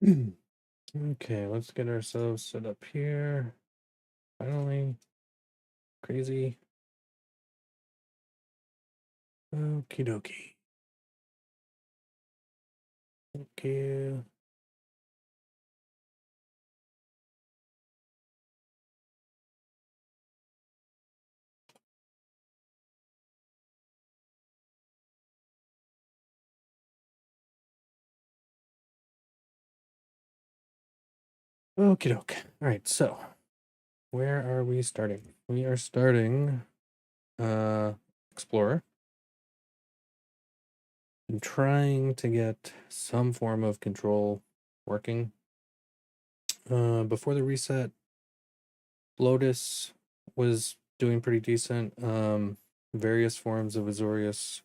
Okay, let's get ourselves set up here. Finally, crazy. Okie dokie. Okay. Okie doke. All right, so where are we starting? We are starting Explorer. I'm trying to get some form of control working. Before the reset, Lotus was doing pretty decent. Various forms of Azorius,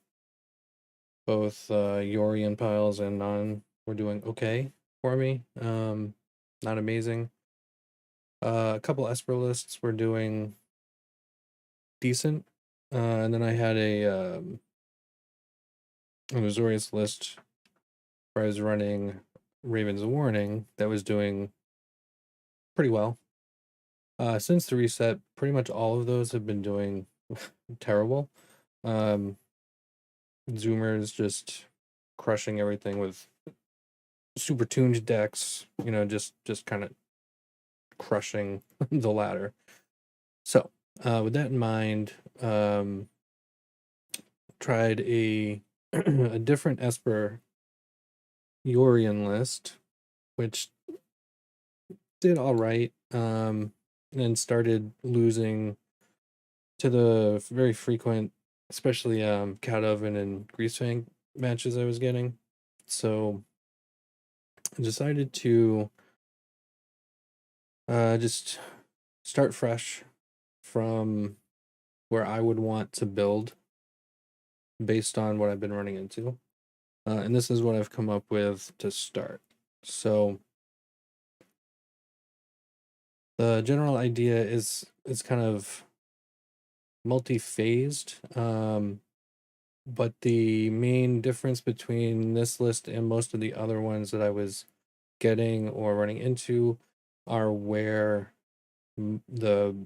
both Yorian piles and non, were doing okay for me. Not amazing. A couple Esper lists were doing decent. And then I had an Azorius list where I was running Raven's Warning that was doing pretty well. Since the reset, pretty much all of those have been doing terrible. Um, Zoomer's just crushing everything with super tuned decks, just kind of crushing the ladder. So, with that in mind, tried a a different Esper Yorian list, which did all right, and started losing to the very frequent, especially Catoven and Greasefang matches I was getting. So I decided to just start fresh from where I would want to build based on what I've been running into. And this is what I've come up with to start. So the general idea is kind of multi-phased. But the main difference between this list and most of the other ones that I was getting or running into are where the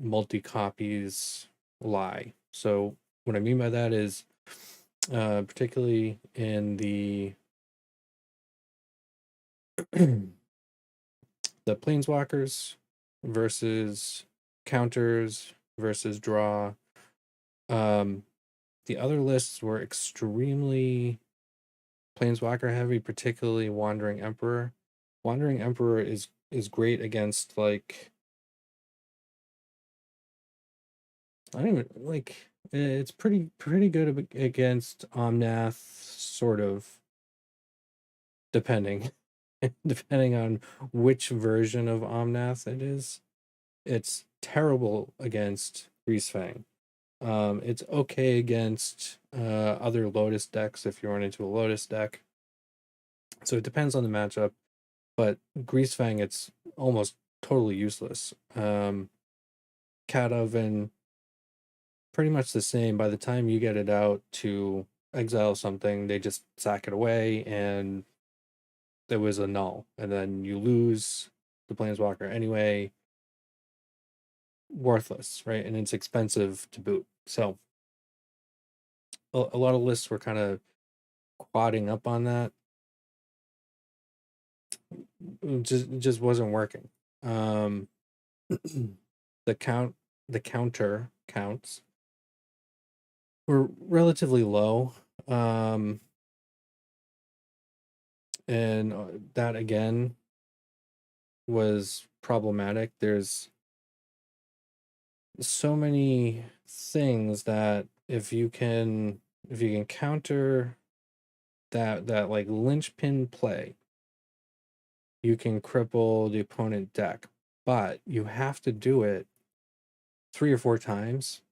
multi copies lie. So what I mean by that is particularly in the the planeswalkers versus counters versus draw. The other lists were extremely planeswalker heavy, particularly Wandering Emperor. Wandering Emperor is great against, like, I don't even like, it's pretty good against Omnath, sort of, depending depending on which version of Omnath it is. It's terrible against Greasefang. It's okay against other Lotus decks if you run into a Lotus deck. So it depends on the matchup, but Greasefang, it's almost totally useless. Catoven, pretty much the same. By the time you get it out to exile something, they just sack it away, and there was a null, and then you lose the Planeswalker anyway. Worthless, right? And it's expensive to boot. So a lot of lists were kind of quadding up on that. It just wasn't working. The counter counts were relatively low. And that again was problematic. There's so many things that if you can counter that like linchpin play, you can cripple the opponent deck, but you have to do it 3 or 4 times.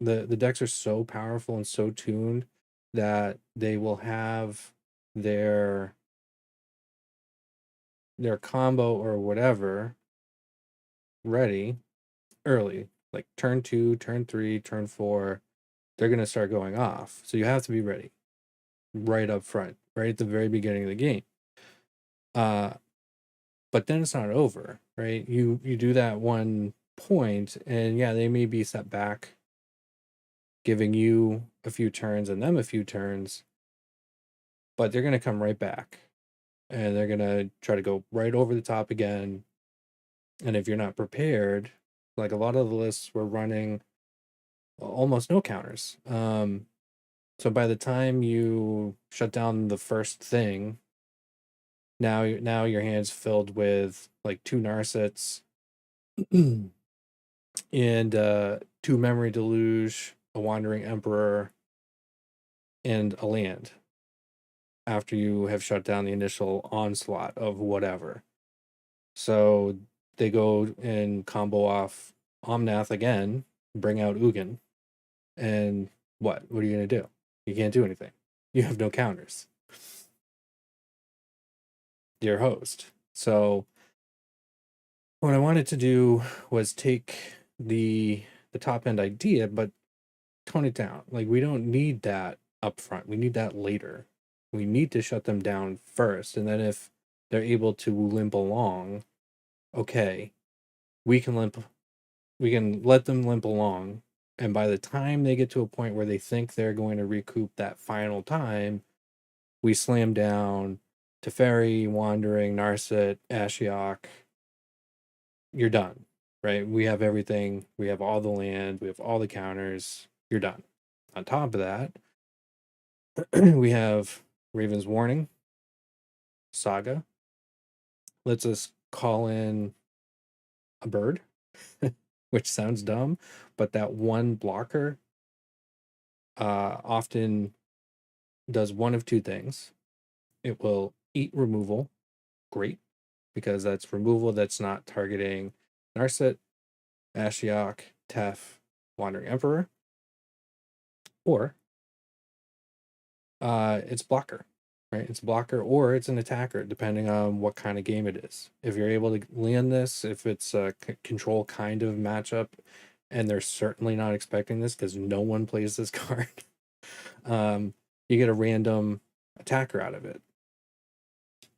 The decks are so powerful and so tuned that they will have their combo or whatever ready early, like turn 2, turn 3, turn 4. They're going to start going off. So you have to be ready right up front, right at the very beginning of the game. But then it's not over, right? You do that one point, and yeah, they may be set back, giving you a few turns and them a few turns, but they're gonna come right back, and they're gonna try to go right over the top again. And if you're not prepared, like a lot of the lists were running almost no counters. So by the time you shut down the first thing, now your hand's filled with like two Narsets and two Memory Deluge, a Wandering Emperor, and a land after you have shut down the initial onslaught of whatever. So they go and combo off Omnath again, bring out Ugin, and what? What are you gonna do? You can't do anything. You have no counters. Your host. So what I wanted to do was take the top end idea, but tone it down. Like, we don't need that up front. We need that later. We need to shut them down first. And then if they're able to limp along, okay, we can let them limp along. And by the time they get to a point where they think they're going to recoup that final time, we slam down Teferi, Wandering, Narset, Ashiok. You're done, right? We have everything. We have all the land. We have all the counters. You're done. On top of that, we have Raven's Warning, Saga. Lets us call in a bird, which sounds dumb, but that one blocker often does one of two things. It will eat removal, great, because that's removal that's not targeting Narset, Ashiok, Tef, Wandering Emperor, or it's blocker, right? It's blocker or it's an attacker, depending on what kind of game it is. If you're able to land this, if it's a control kind of matchup, and they're certainly not expecting this because no one plays this card, you get a random attacker out of it.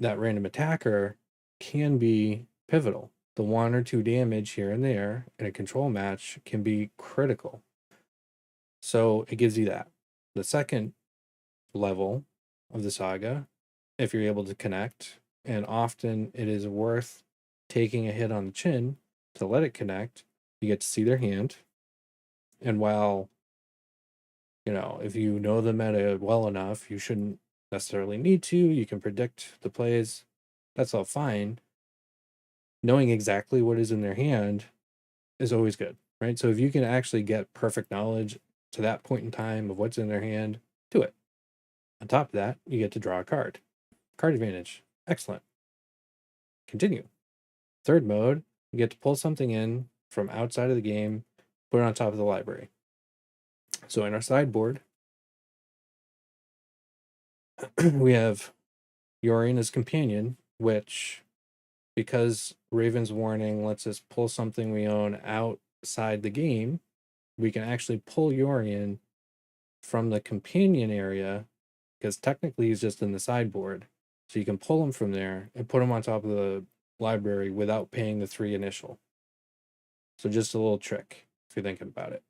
That random attacker can be pivotal. The 1 or 2 damage here and there in a control match can be critical. So it gives you that. The second level of the saga, if you're able to connect, and often it is worth taking a hit on the chin to let it connect. You get to see their hand, and while if you know the meta well enough, you shouldn't necessarily need to. You can predict the plays. That's all fine. Knowing exactly what is in their hand is always good, right? So if you can actually get perfect knowledge to that point in time of what's in their hand, do it. On top of that, you get to draw a card. Card advantage. Excellent. Continue. Third mode, you get to pull something in from outside of the game, put it on top of the library. So in our sideboard, we have Yorina's Companion, which, because Raven's Warning lets us pull something we own outside the game, we can actually pull Yorion from the companion area, because technically he's just in the sideboard. So you can pull him from there and put him on top of the library without paying the 3 initial. So just a little trick if you're thinking about it.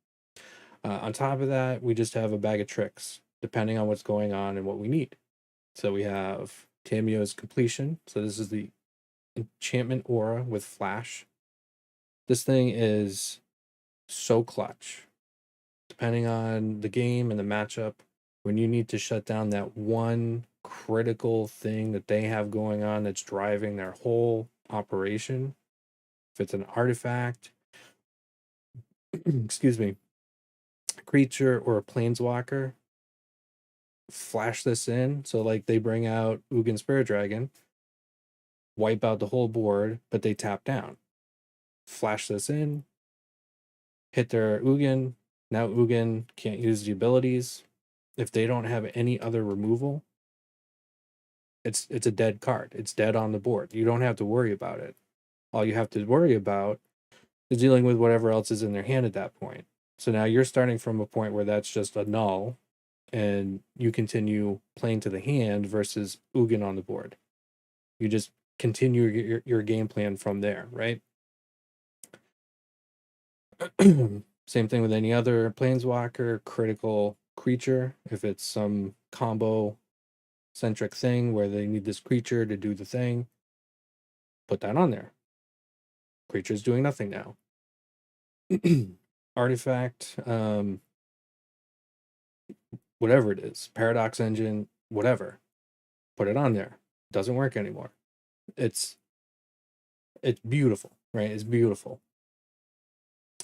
On top of that, we just have a bag of tricks, depending on what's going on and what we need. So we have Tamio's Completion. So this is the enchantment aura with flash. This thing is so clutch. Depending on the game and the matchup, when you need to shut down that one critical thing that they have going on that's driving their whole operation, if it's an artifact, excuse me, creature or a planeswalker, flash this in. So like they bring out Ugin Spirit Dragon, wipe out the whole board, but they tap down. Flash this in, hit their Ugin. Now Ugin can't use the abilities. If they don't have any other removal, it's a dead card. It's dead on the board. You don't have to worry about it. All you have to worry about is dealing with whatever else is in their hand at that point. So now you're starting from a point where that's just a null, and you continue playing to the hand versus Ugin on the board. You just continue your game plan from there, right? Same thing with any other planeswalker, critical creature. If it's some combo centric thing where they need this creature to do the thing, put that on there. Creature's doing nothing now. Artifact, whatever it is, Paradox Engine, whatever, put it on there. Doesn't work anymore. It's beautiful, right? It's beautiful.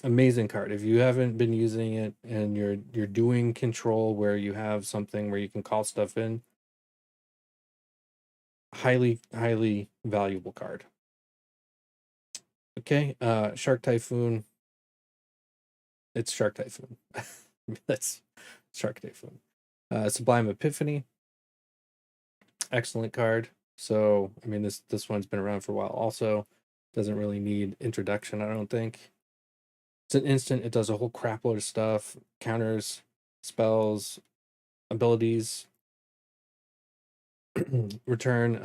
Amazing card. If you haven't been using it and you're doing control where you have something where you can call stuff in, highly valuable card. Okay, Shark Typhoon. It's Shark Typhoon. That's Shark Typhoon. Sublime Epiphany. Excellent card. So, I mean, this one's been around for a while. Also, doesn't really need introduction, I don't think. It's an instant. It does a whole crap load of stuff. Counters, spells, abilities. Return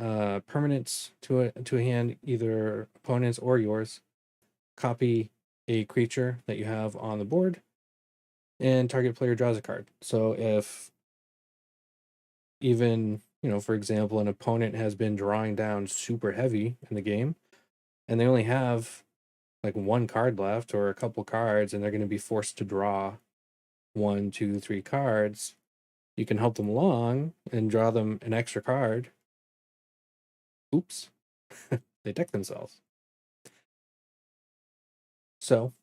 permanents to a hand, either opponent's or yours. Copy a creature that you have on the board, and target player draws a card. So if even, for example, an opponent has been drawing down super heavy in the game, and they only have like one card left or a couple cards, and they're going to be forced to draw 1, 2, 3 cards, you can help them along and draw them an extra card. Oops. They deck themselves. So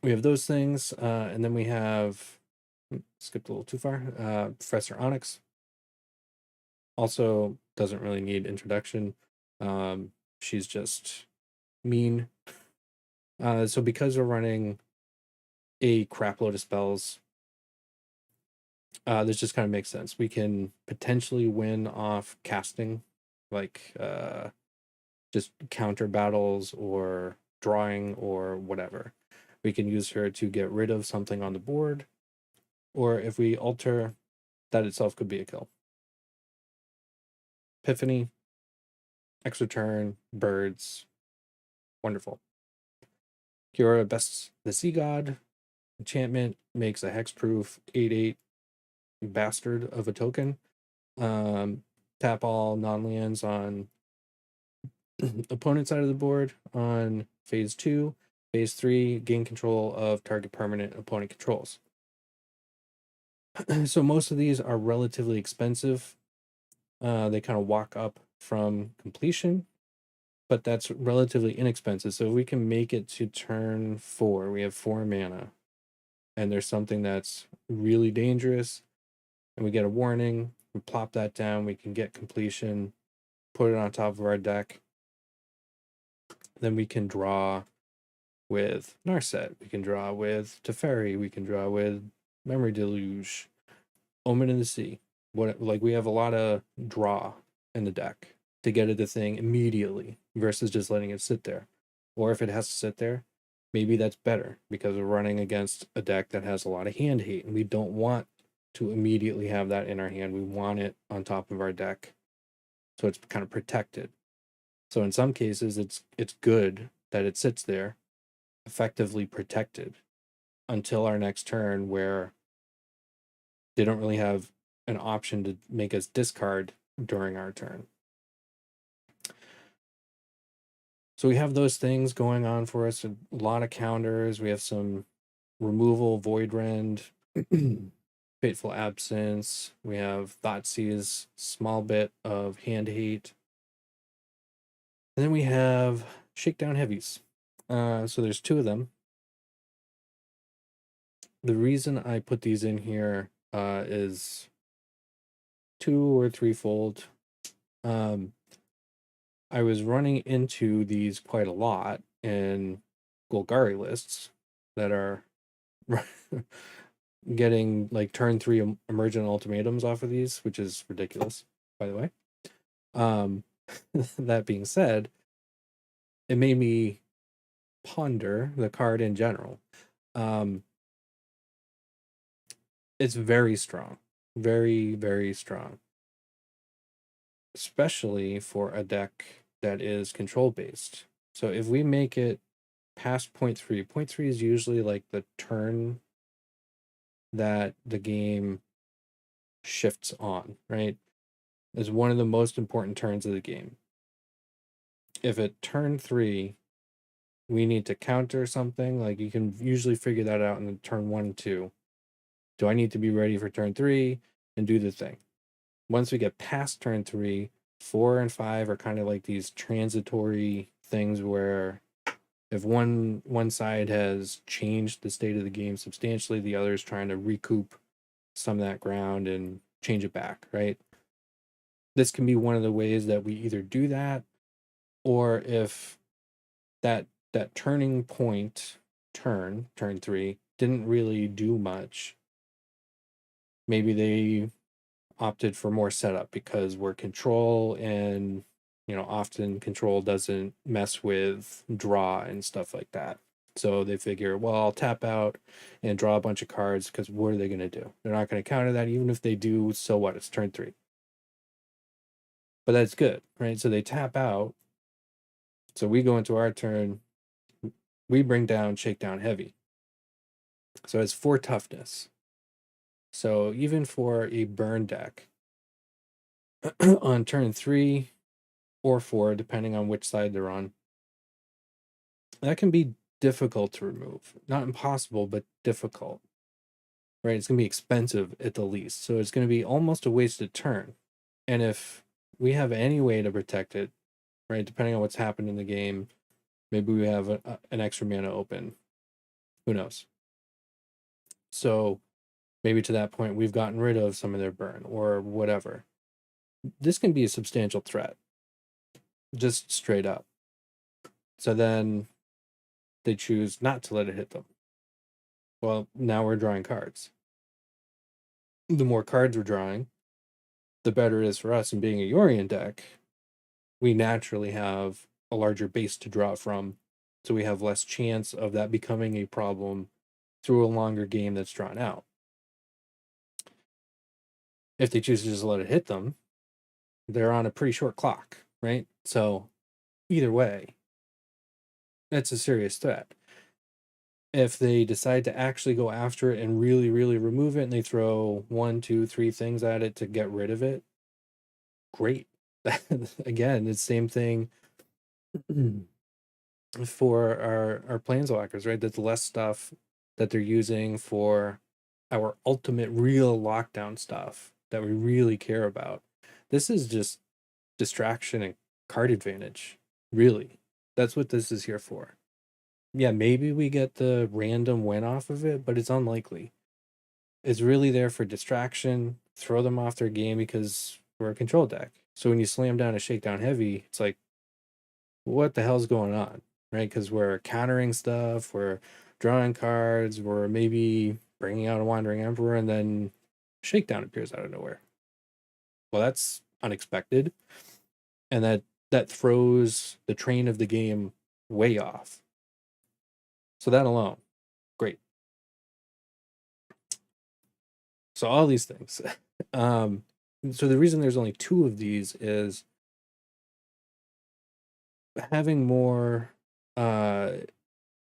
we have those things, and then we have skipped a little too far. Professor Onyx also doesn't really need introduction. She's just mean. So because we're running a crap load of spells, this just kind of makes sense. We can potentially win off casting, like just counter battles or drawing or whatever. We can use her to get rid of something on the board, or if we alter, that itself could be a kill. Epiphany, extra turn, birds, wonderful. Kiora bests the Sea God. Enchantment makes a hexproof 8/8 bastard of a token. Tap all non-lands on opponent side of the board on phase 2. Phase 3, gain control of target permanent opponent controls. So most of these are relatively expensive. They kind of walk up from completion, but that's relatively inexpensive. So if we can make it to turn 4, we have 4 mana, and there's something that's really dangerous, and we get a warning, we plop that down, we can get completion, put it on top of our deck. Then we can draw with Narset, we can draw with Teferi, we can draw with Memory Deluge, Omen of the Sea. We have a lot of draw in the deck to get at the thing immediately versus just letting it sit there. Or if it has to sit there, maybe that's better because we're running against a deck that has a lot of hand hate, and we don't want to immediately have that in our hand. We want it on top of our deck so it's kind of protected. So in some cases, it's good that it sits there, effectively protected, until our next turn, where they don't really have an option to make us discard during our turn. So we have those things going on for us, a lot of counters. We have some removal, Void Rend, Fateful Absence. We have Thoughtseize, small bit of hand hate. And then we have Shakedown Heavies. So there's 2 of them. The reason I put these in here is 2 or 3-fold. I was running into these quite a lot in Golgari lists that are getting like turn 3 emergent ultimatums off of these, which is ridiculous, by the way. That being said, it made me ponder the card in general. It's very strong, very, very strong. especially for a deck that is control based. So if we make it past point three is usually like the turn that the game shifts on, right? Is one of the most important turns of the game. If at turn 3 we need to counter something, like you can usually figure that out in the turn 1 and 2. Do I need to be ready for turn 3 and do the thing? Once we get past turn 3, 4 and 5 are kind of like these transitory things where if one side has changed the state of the game substantially, the other is trying to recoup some of that ground and change it back, right? This can be one of the ways that we either do that, or if that turning point turn 3 didn't really do much, maybe they opted for more setup because we're control, and often control doesn't mess with draw and stuff like that. So they figure, well, I'll tap out and draw a bunch of cards, because what are they going to do? They're not going to counter that. Even if they do, so what? It's turn 3. But that's good, right? So they tap out. So we go into our turn. We bring down Shakedown Heavy. So it's 4 toughness. So even for a burn deck, on turn 3 or 4, depending on which side they're on, that can be difficult to remove. Not impossible, but difficult. Right? It's going to be expensive at the least. So it's going to be almost a wasted turn. And if we have any way to protect it, right, depending on what's happened in the game, maybe we have an extra mana open. Who knows? So maybe to that point, we've gotten rid of some of their burn or whatever. This can be a substantial threat, just straight up. So then they choose not to let it hit them. Well, now we're drawing cards. The more cards we're drawing, the better it is for us. And being a Yorion deck, we naturally have a larger base to draw from. So we have less chance of that becoming a problem through a longer game that's drawn out. If they choose to just let it hit them, they're on a pretty short clock, right? So either way, that's a serious threat. If they decide to actually go after it and really, really remove it, and they throw 1, 2, 3 things at it to get rid of it, great. Again, it's the same thing for our planeswalkers, right? That's less stuff that they're using for our ultimate real lockdown stuff that we really care about. This is just distraction and card advantage, really. That's what this is here for. Yeah, maybe we get the random win off of it, but it's unlikely. It's really there for distraction, throw them off their game, because we're a control deck. So when you slam down a Shakedown Heavy, it's like, what the hell's going on, right? Because we're countering stuff, we're drawing cards, we're maybe bringing out a Wandering Emperor, and then Shakedown appears out of nowhere. Well, that's unexpected, and that throws the train of the game way off. So that alone, great. So all these things. So the reason there's only 2 of these is having more, you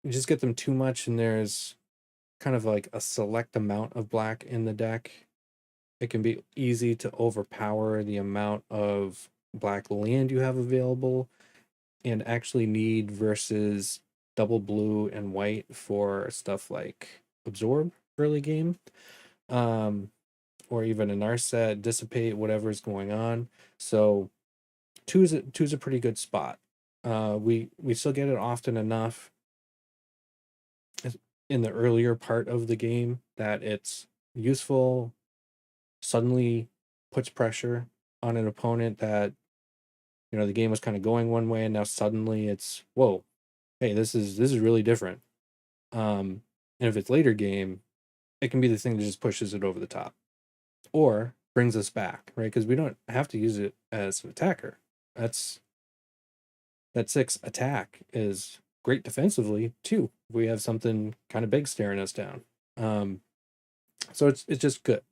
just get them too much, and there's kind of like a select amount of black in the deck. It can be easy to overpower the amount of black land you have available, and actually need versus double blue and white for stuff like absorb early game, or even a Narset, dissipate, whatever's going on. So two's a pretty good spot. We still get it often enough in the earlier part of the game that it's useful, suddenly puts pressure on an opponent that the game was kind of going one way, and now suddenly it's, whoa, hey, this is really different. And if it's later game, it can be the thing that just pushes it over the top or brings us back, right? Because we don't have to use it as an attacker. That 6 attack is great defensively too. We have something kind of big staring us down. So it's just good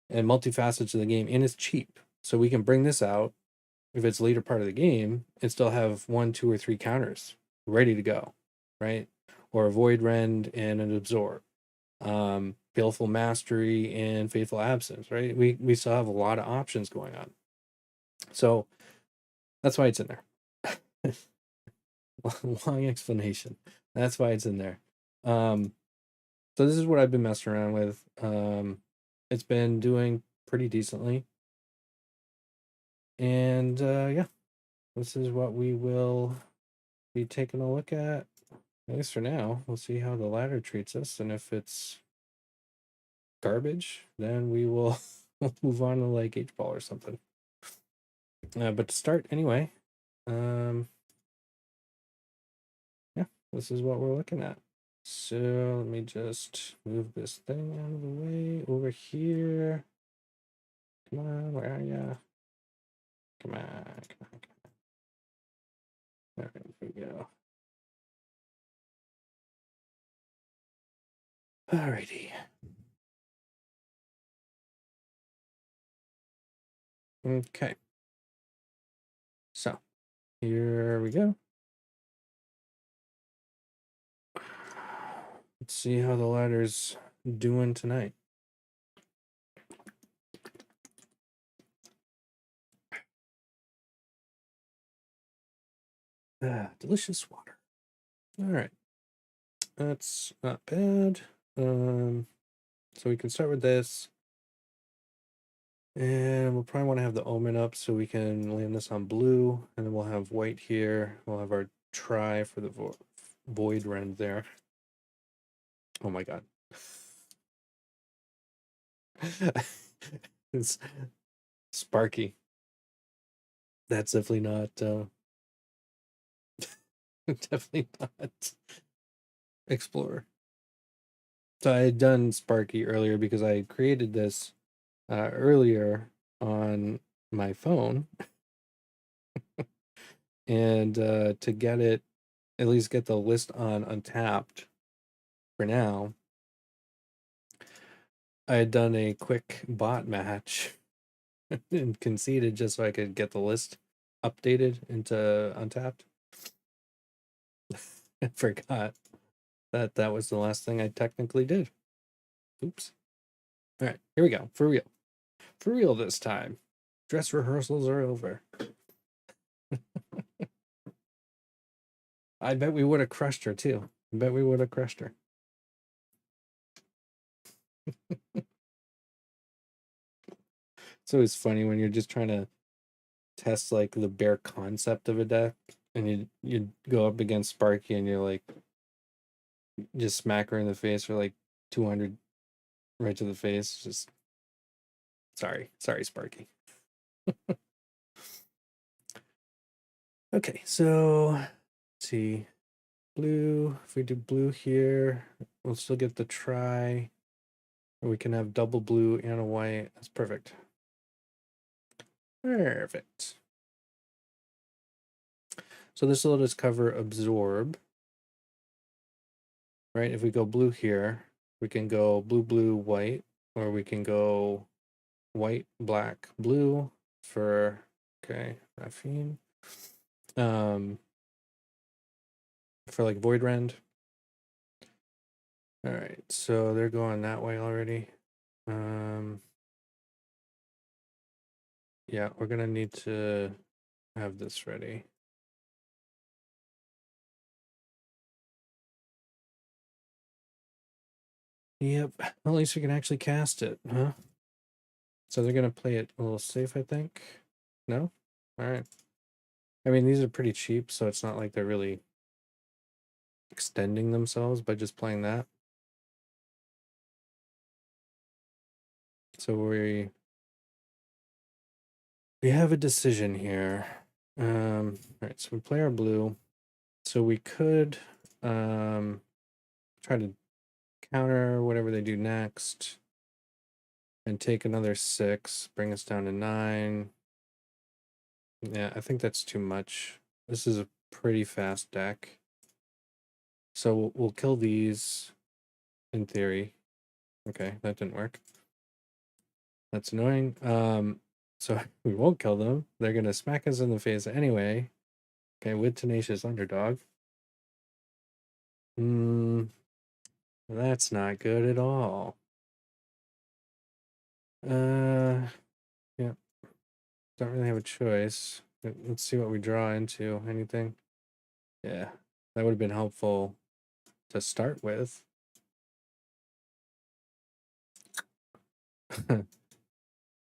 and multifaceted to the game, and it's cheap. So we can bring this out if it's later part of the game and still have 1, 2, or 3 counters ready to go, right? Or a Void Rend and an Absorb, Baleful Mastery and Faithful Absence, right? We still have a lot of options going on. So that's why it's in there. Long explanation. That's why it's in there. So this is what I've been messing around with. It's been doing pretty decently. And yeah, this is what we will be taking a look at least for now. We'll see how the ladder treats us, and if it's garbage, then we will move on to like HBrawl or something. But to start anyway, yeah, this is what we're looking at. So let me just move this thing out of the way over here. Come on, where are ya? Come on, come on, come on. There we go. Alrighty. Okay. So here we go. Let's see how the ladder's doing tonight. Delicious water. All right. That's not bad. So we can start with this. And we'll probably want to have the omen up so we can land this on blue. And then we'll have white here. We'll have our try for the void rend there. Oh my god. It's Sparky. That's definitely not definitely not Explorer. So I had done Sparky earlier because I created this earlier on my phone. And to get it, at least get the list on Untapped for now, I had done a quick bot match and conceded just so I could get the list updated into Untapped. I forgot that that was the last thing I technically did. Oops. All right, here we go. For real. For real this time. Dress rehearsals are over. I bet we would have crushed her too. I bet we would have crushed her. It's always funny when you're just trying to test like the bare concept of a deck and you go up against Sparky and you're like just smack her in the face for like 200 right to the face. Just sorry Sparky. Okay, so let's see. Blue, if we do blue here, we'll still get the try. Or we can have double blue and a white. That's perfect. Perfect. So this will just cover absorb. Right? If we go blue here, we can go blue, blue, white, or we can go white, black, blue for okay, graphene. For like void rend. All right, so they're going that way already. Yeah, we're gonna need to have this ready. Yep, at least we can actually cast it, huh? So they're gonna play it a little safe, I think. No? All right. I mean, these are pretty cheap, so it's not like they're really extending themselves by just playing that. So we have a decision here. All right, so we play our blue. So we could try to counter whatever they do next and take another 6, bring us down to 9. Yeah, I think that's too much. This is a pretty fast deck. So we'll kill these in theory. Okay, that didn't work. That's annoying. So we won't kill them. They're gonna smack us in the face anyway. Okay, with Tenacious Underdog. That's not good at all. Yeah. Don't really have a choice. Let's see what we draw into. Anything? Yeah, that would have been helpful to start with.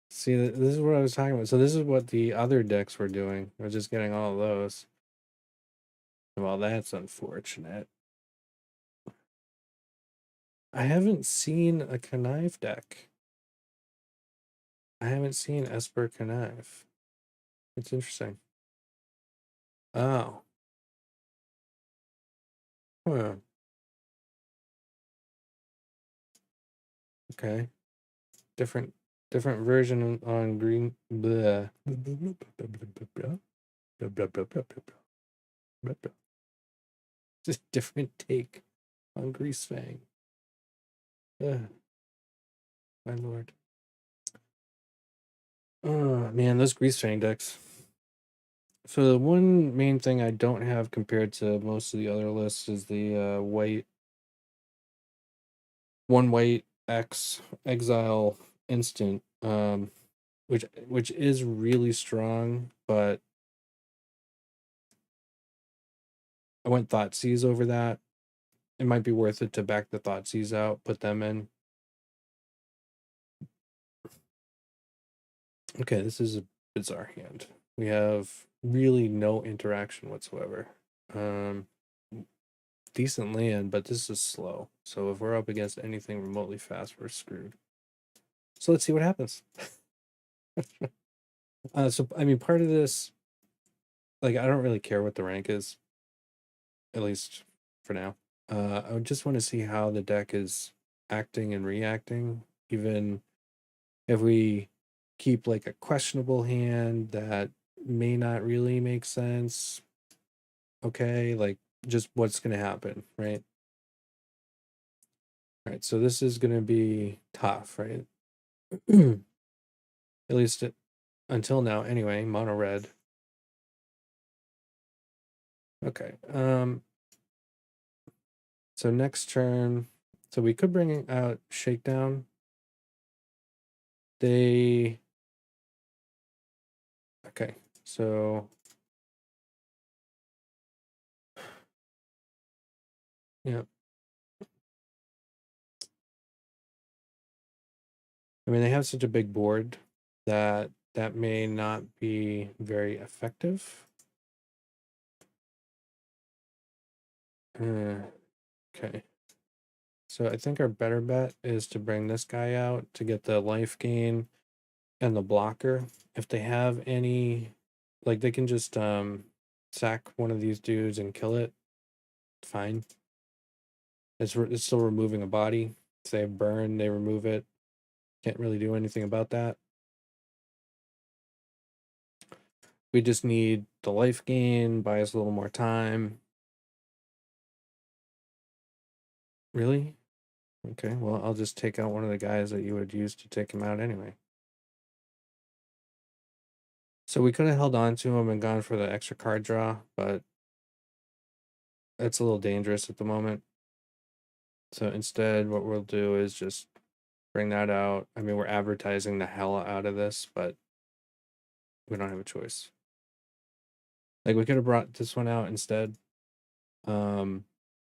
See, this is what I was talking about. So this is what the other decks were doing. We're just getting all of those. Well, that's unfortunate. I haven't seen a Connive deck. I haven't seen Esper Connive. It's interesting. Oh. Huh. Okay. Different version on green. Blah. Just different take on Greasefang. My lord. Oh man, those Greasefang decks. So the one main thing I don't have compared to most of the other lists is the white X exile instant, which is really strong, but I went Thoughtseize over that. It might be worth it to back the Thoughtseize out, put them in. Okay, this is a bizarre hand. We have really no interaction whatsoever. Decent land, but this is slow. So if we're up against anything remotely fast, we're screwed. So let's see what happens. So I mean, part of this, like, I don't really care what the rank is, at least for now. I would just want to see how the deck is acting and reacting, even if we keep like a questionable hand that may not really make sense. Okay, like just what's gonna happen, right? All right, so this is gonna be tough, right? At least until now, anyway. Mono red. Okay. So next turn, so we could bring out Shakedown. Okay, so yeah. I mean, they have such a big board that may not be very effective. Okay. So I think our better bet is to bring this guy out to get the life gain and the blocker. If they have any, like, they can just sack one of these dudes and kill it. Fine. It's still removing a body. If they have burn, they remove it. Can't really do anything about that. We just need the life gain, buy us a little more time. Really? Okay, well, I'll just take out one of the guys that you would use to take him out anyway. So we could have held on to him and gone for the extra card draw, but it's a little dangerous at the moment. So instead, what we'll do is just bring that out. I mean, we're advertising the hell out of this, but we don't have a choice. Like, we could have brought this one out instead.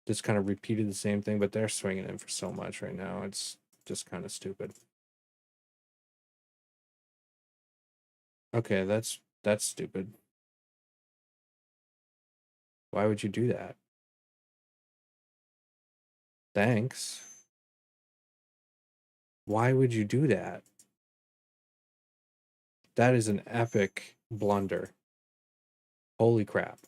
Just kind of repeated the same thing, but they're swinging in for so much right now. It's just kind of stupid. Okay, that's stupid. Why would you do that? Thanks. Why would you do that? That is an epic blunder. Holy crap.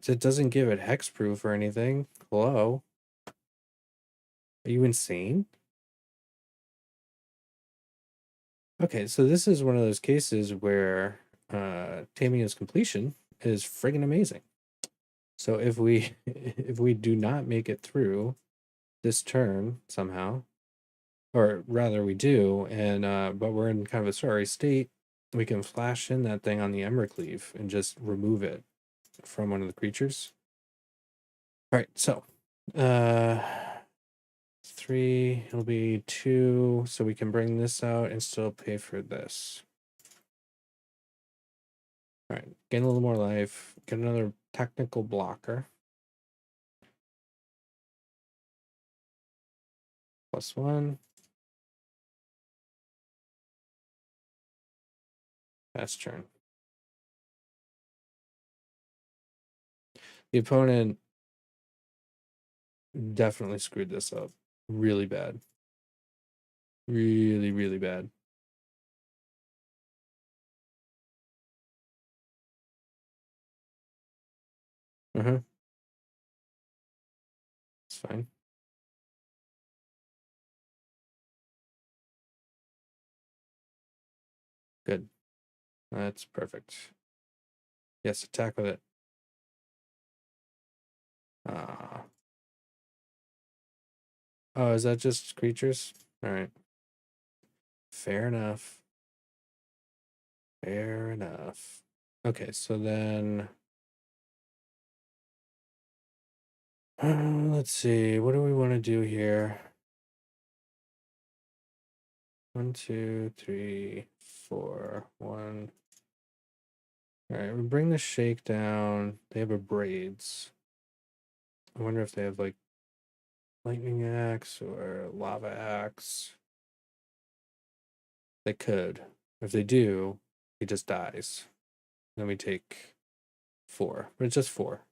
It doesn't give it hexproof or anything. Hello? Are you insane? Okay, so this is one of those cases where Tamiya's completion is friggin' amazing. So if we if we do not make it through this turn somehow, or rather we do, and but we're in kind of a sorry state. We can flash in that thing on the Embercleave and just remove it from one of the creatures. All right, so 3, it'll be 2, so we can bring this out and still pay for this. All right, gain a little more life, get another technical blocker. +1. Pass turn. The opponent definitely screwed this up really bad. Really, really bad. It's fine. Good. That's perfect. Yes, attack with it. Oh, is that just creatures? All right. Fair enough. Fair enough. Okay, so then let's see. What do we want to do here? 1, 2, 3, 4. 1. All right, we bring the shake down. They have a braids. I wonder if they have like lightning axe or lava axe. They could. If they do, he just dies. Then we take 4, but it's just 4.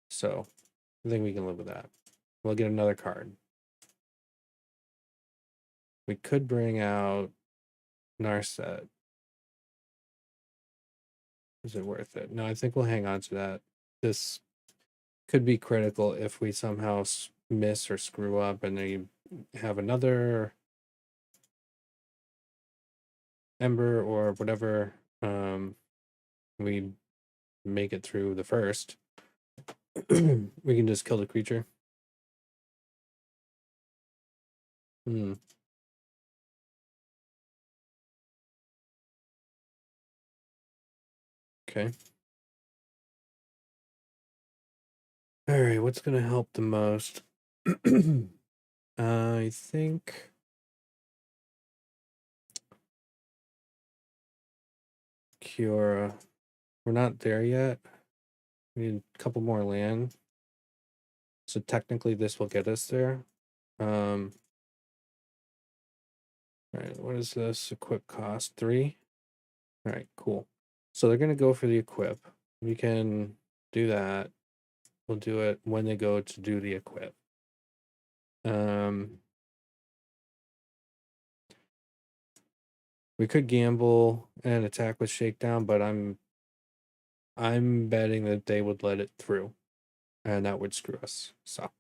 So I think we can live with that. We'll get another card. We could bring out Narset. Is it worth it? No, I think we'll hang on to that. This could be critical if we somehow miss or screw up and then you have another Ember or whatever. We make it through the first. We can just kill the creature. Okay. All right, what's gonna help the most? I think Kiora. We're not there yet. We need a couple more land. So technically this will get us there. All right, what is this? Equip cost 3. All right, cool. So they're gonna go for the equip. We can do that. We'll do it when they go to do the equip. We could gamble and attack with shakedown, but I'm betting that they would let it through, and that would screw us. So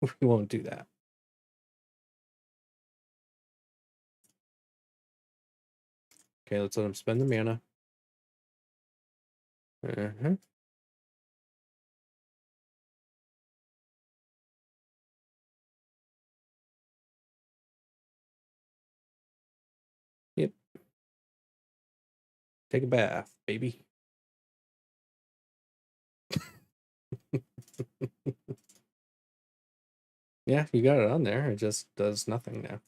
we won't do that. Okay, let's let them spend the mana. Yep. Take a bath, baby. Yeah, you got it on there. It just does nothing now.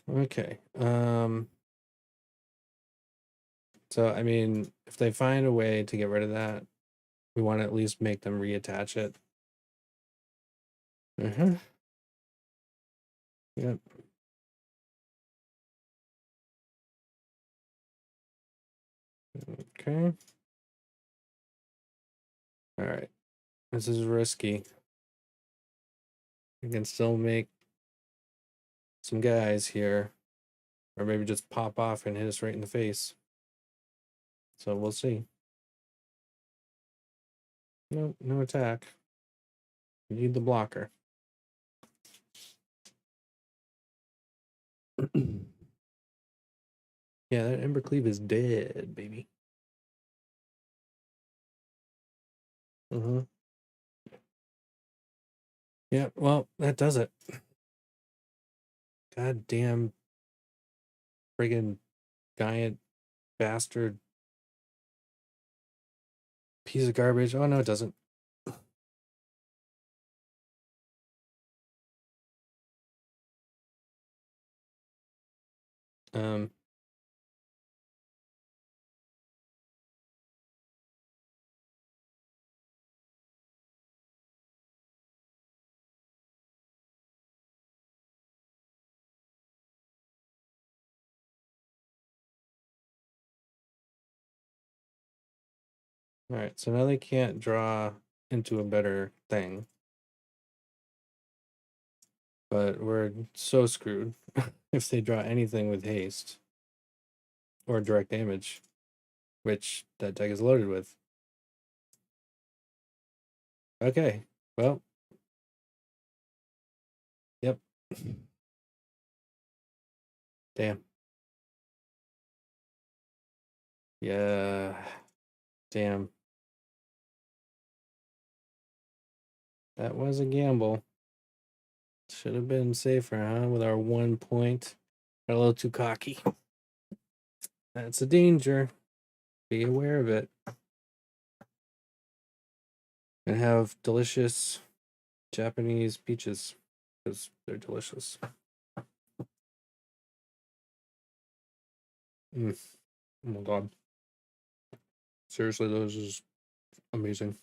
Okay. So I mean, if they find a way to get rid of that, we want to at least make them reattach it. Yep. Okay. All right. This is risky. We can still make some guys here, or maybe just pop off and hit us right in the face. So we'll see. No, no attack. We need the blocker. Yeah, that Embercleave is dead, baby. Mm-hmm. Yeah, well, that does it. Goddamn friggin' giant bastard piece of garbage. Oh no, it doesn't. Um all right, so now they can't draw into a better thing. But we're so screwed if they draw anything with haste or direct damage, which that deck is loaded with. Okay, well, yep. Damn. Yeah. Damn. That was a gamble. Should have been safer, huh? With our 1 point. Got a little too cocky. That's a danger. Be aware of it. And have delicious Japanese peaches because they're delicious. Oh my god. Seriously, those is amazing.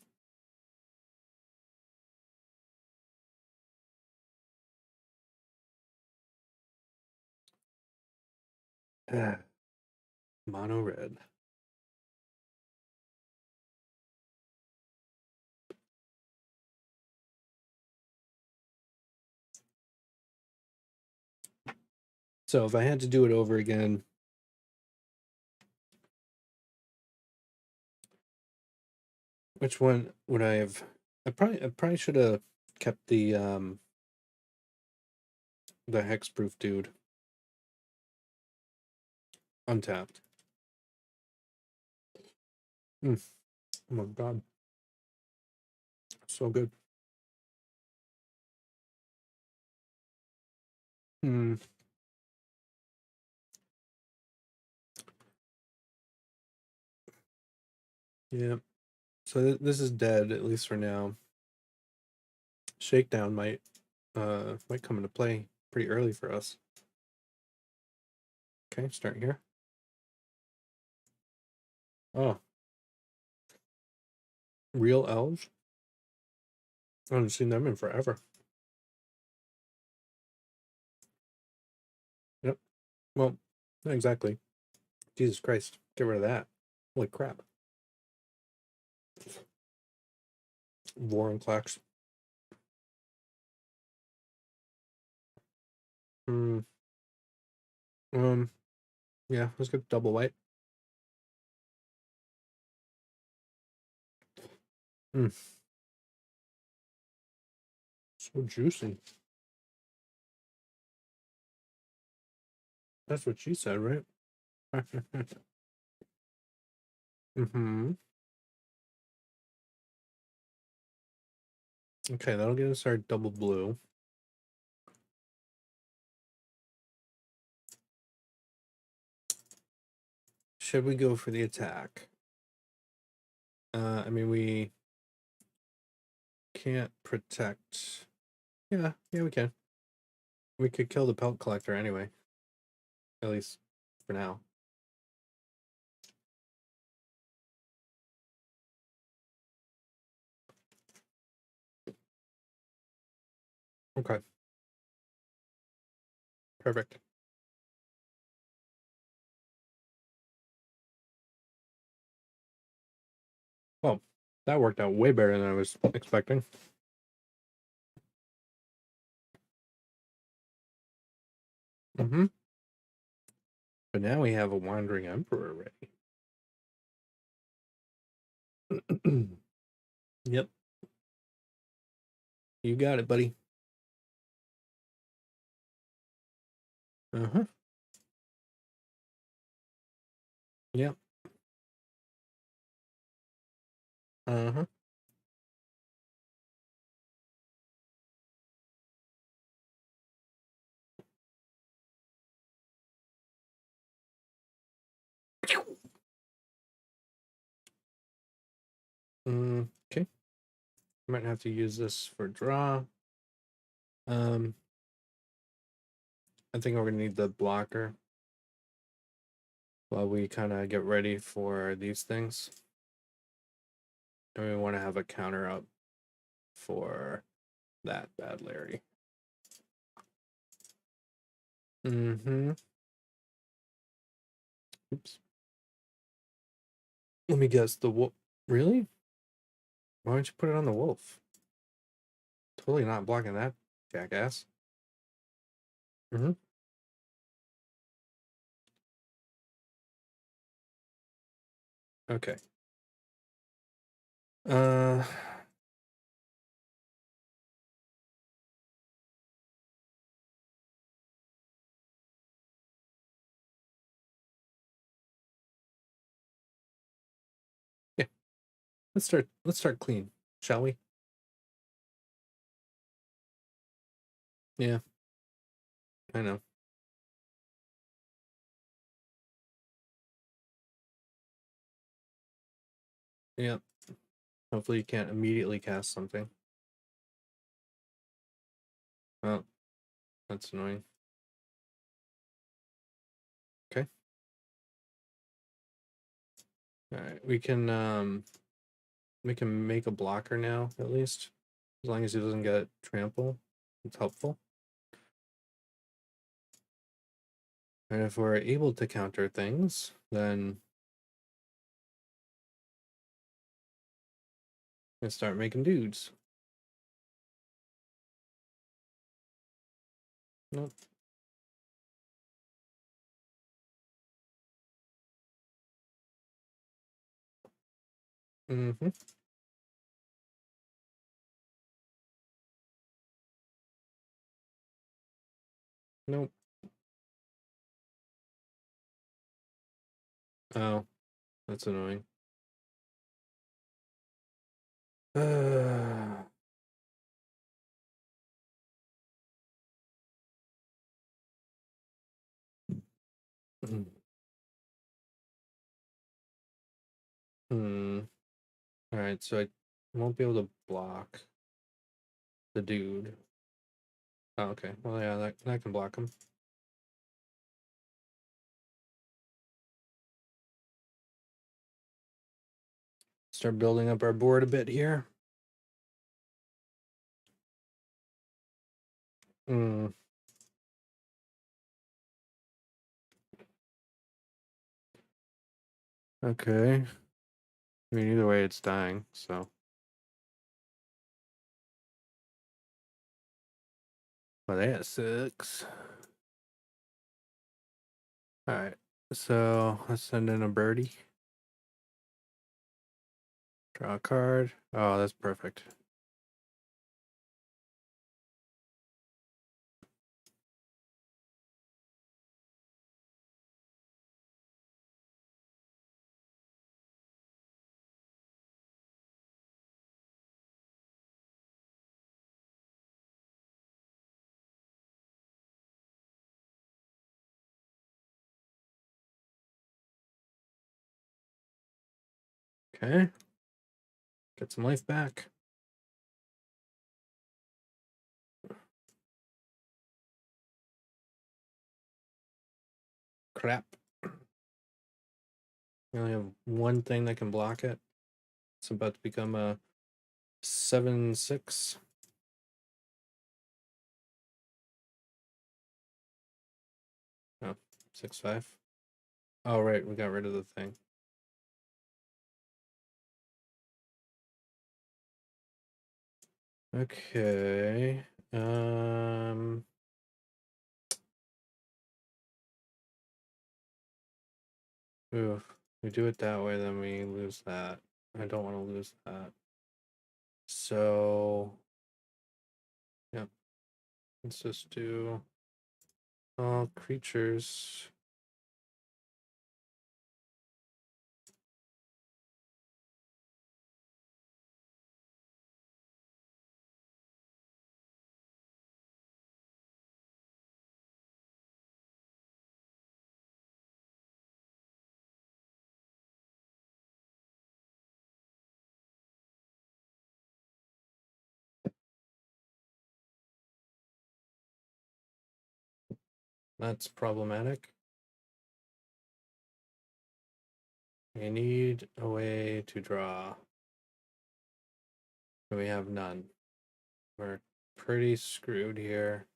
Mono red. So if I had to do it over again, which one would I have? I probably should have kept the hexproof dude untapped. Oh my god, so good. Hmm. Yeah. So this is dead at least for now. Shakedown might come into play pretty early for us. Okay, start here. Oh, real elves. I haven't seen them in forever. Yep. Well, not exactly. Jesus Christ, get rid of that. Holy crap. Vorinclex. Hmm. Yeah, let's get double white. Hmm. So juicy. That's what she said, right? Mm-hmm. Okay, that'll get us our double blue. Should we go for the attack? I mean, we can't protect. Yeah, we can. We could kill the pelt collector anyway. At least for now. Okay. Perfect. Well, that worked out way better than I was expecting. Mm-hmm. But now we have a wandering emperor ready. Yep. You got it, buddy. Uh-huh. Yep. Uh-huh. Okay. Might have to use this for draw. I think we're gonna need the blocker while we kind of get ready for these things. And we want to have a counter up for that bad Larry. Oops. Let me guess, the wolf. Really? Why don't you put it on the wolf? Totally not blocking that, jackass. Okay. Uh, yeah. Let's start clean, shall we? Yeah, I know. Yeah. Hopefully you can't immediately cast something. Oh, that's annoying. Okay. Alright, we can make a blocker now, at least. As long as he doesn't get trample. It's helpful. And if we're able to counter things, then we start making dudes. Nope. Nope. Oh, that's annoying. Alright, so I won't be able to block the dude. Oh, okay. Well, yeah, that can block him. Start building up our board a bit here. Okay. I mean, either way, it's dying, so. Well, that sucks. Alright, so let's send in a birdie. Draw a card. Oh, that's perfect. Okay. Get some life back. Crap. We only have one thing that can block it. It's about to become a 7/6. Oh, 6/5. Oh, right, we got rid of the thing. Okay. Oof. We do it that way, then we lose that. I don't want to lose that. So, yep. Let's just do all creatures. That's problematic. We need a way to draw. We have none. We're pretty screwed here.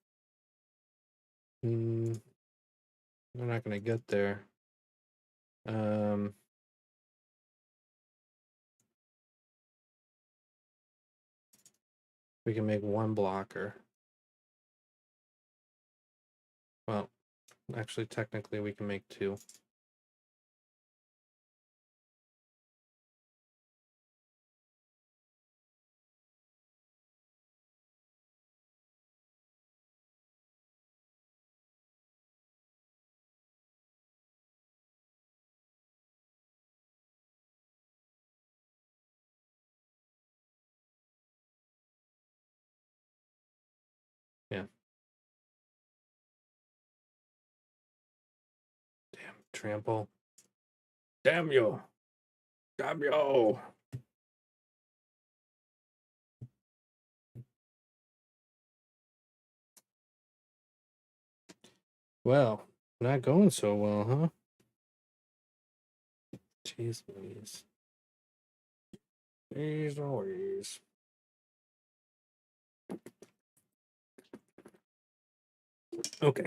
We're not gonna get there. We can make one blocker. Well, actually, technically, we can make two. Yeah. Damn, trample. Damn you. Damn you. Well, not going so well, huh? Jeez Louise. Jeez Louise. Okay.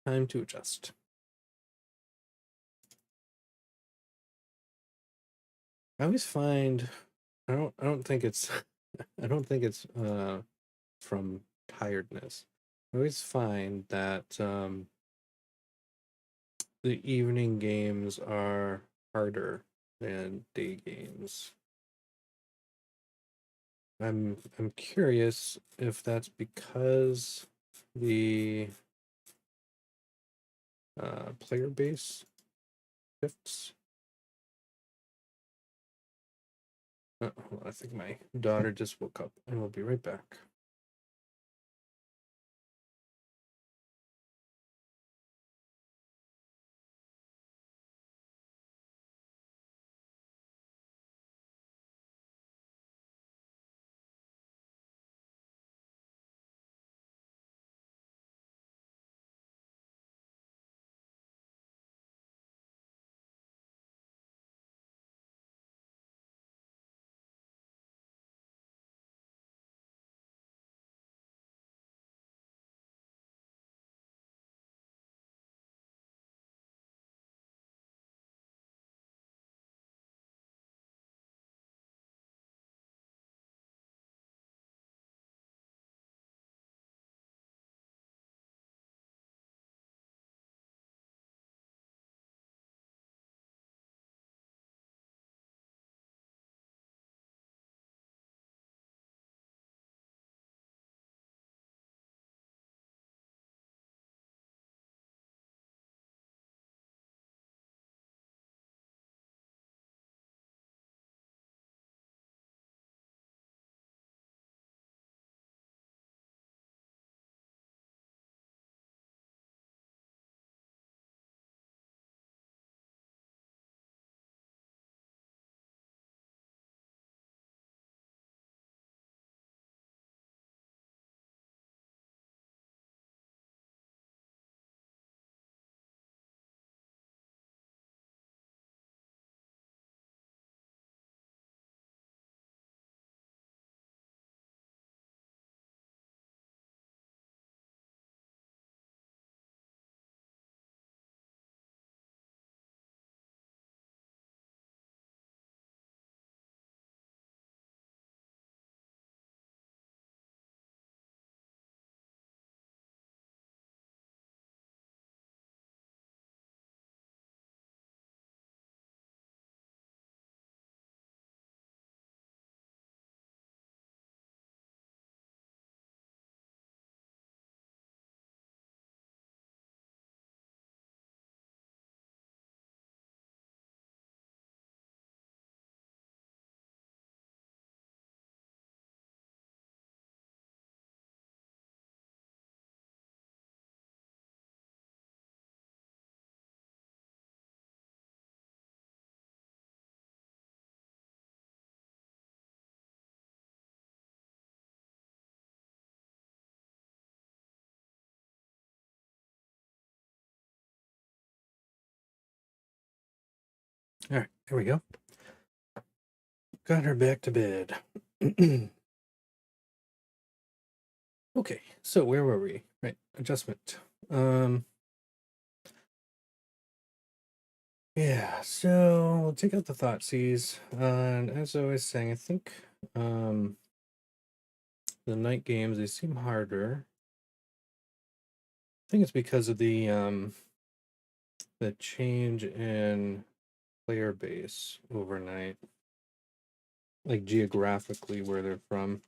Time to adjust. I always find I don't think it's I don't think it's from tiredness. I always find that the evening games are harder than day games. I'm curious if that's because the player base shifts. Hold on, I think my daughter just woke up, and we'll be right back. There we go. Got her back to bed. Okay, so where were we? Right, adjustment. Yeah, so we'll take out the Thoughtseize. And as I was saying, I think the night games, they seem harder. I think it's because of the change in player base overnight, like geographically where they're from.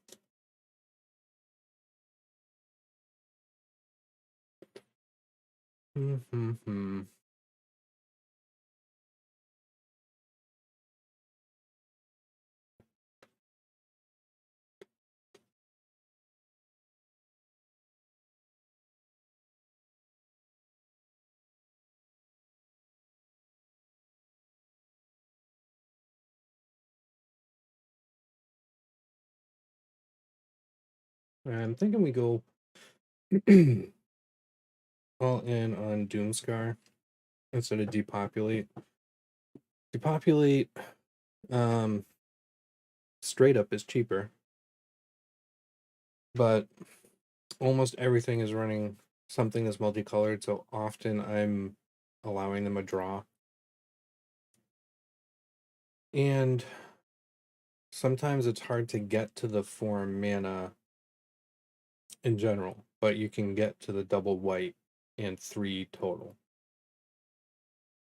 Mm-hmm. I'm thinking we go all in on Doomscar instead of depopulate. Depopulate straight up is cheaper, but almost everything is running something that's multicolored, so often I'm allowing them a draw. And sometimes it's hard to get to the 4 mana in general, but you can get to the double white and 3 total.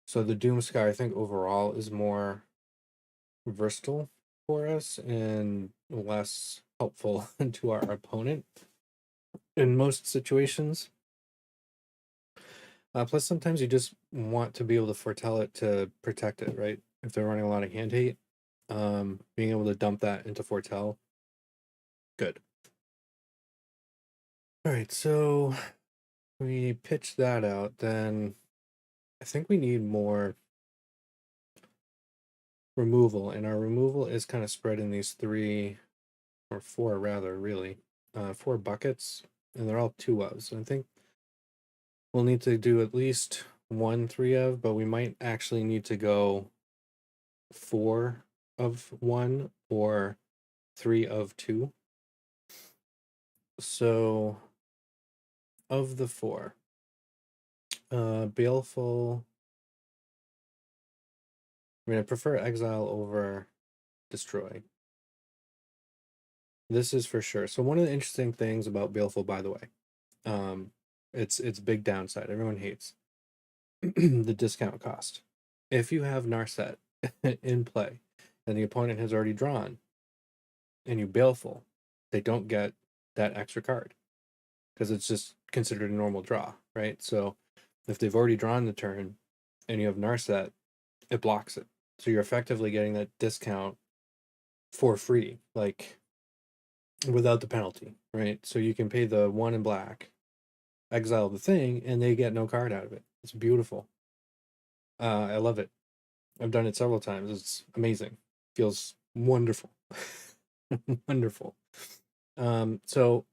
So the Doomsky, I think, overall is more versatile for us and less helpful to our opponent in most situations. Plus, sometimes you just want to be able to foretell it to protect it, right? If they're running a lot of hand hate, being able to dump that into foretell, good. All right, so we pitch that out, then I think we need more removal, and our removal is kind of spread in these 3 or 4 rather, really, 4 buckets, and they're all 2 of. So I think we'll need to do at least 1 3 of, but we might actually need to go 4 of 1 or 3 of 2. So of the 4, Baleful. I mean, I prefer Exile over Destroy. This is for sure. So one of the interesting things about Baleful, by the way, it's big downside. Everyone hates the discount cost. If you have Narset in play and the opponent has already drawn and you Baleful, they don't get that extra card because it's just considered a normal draw, right? So if they've already drawn the turn and you have Narset, it blocks it. So you're effectively getting that discount for free, like without the penalty, right? So you can pay the 1 in black, exile the thing, and they get no card out of it. It's beautiful. I love it. I've done it several times. It's amazing. Feels wonderful. Wonderful. So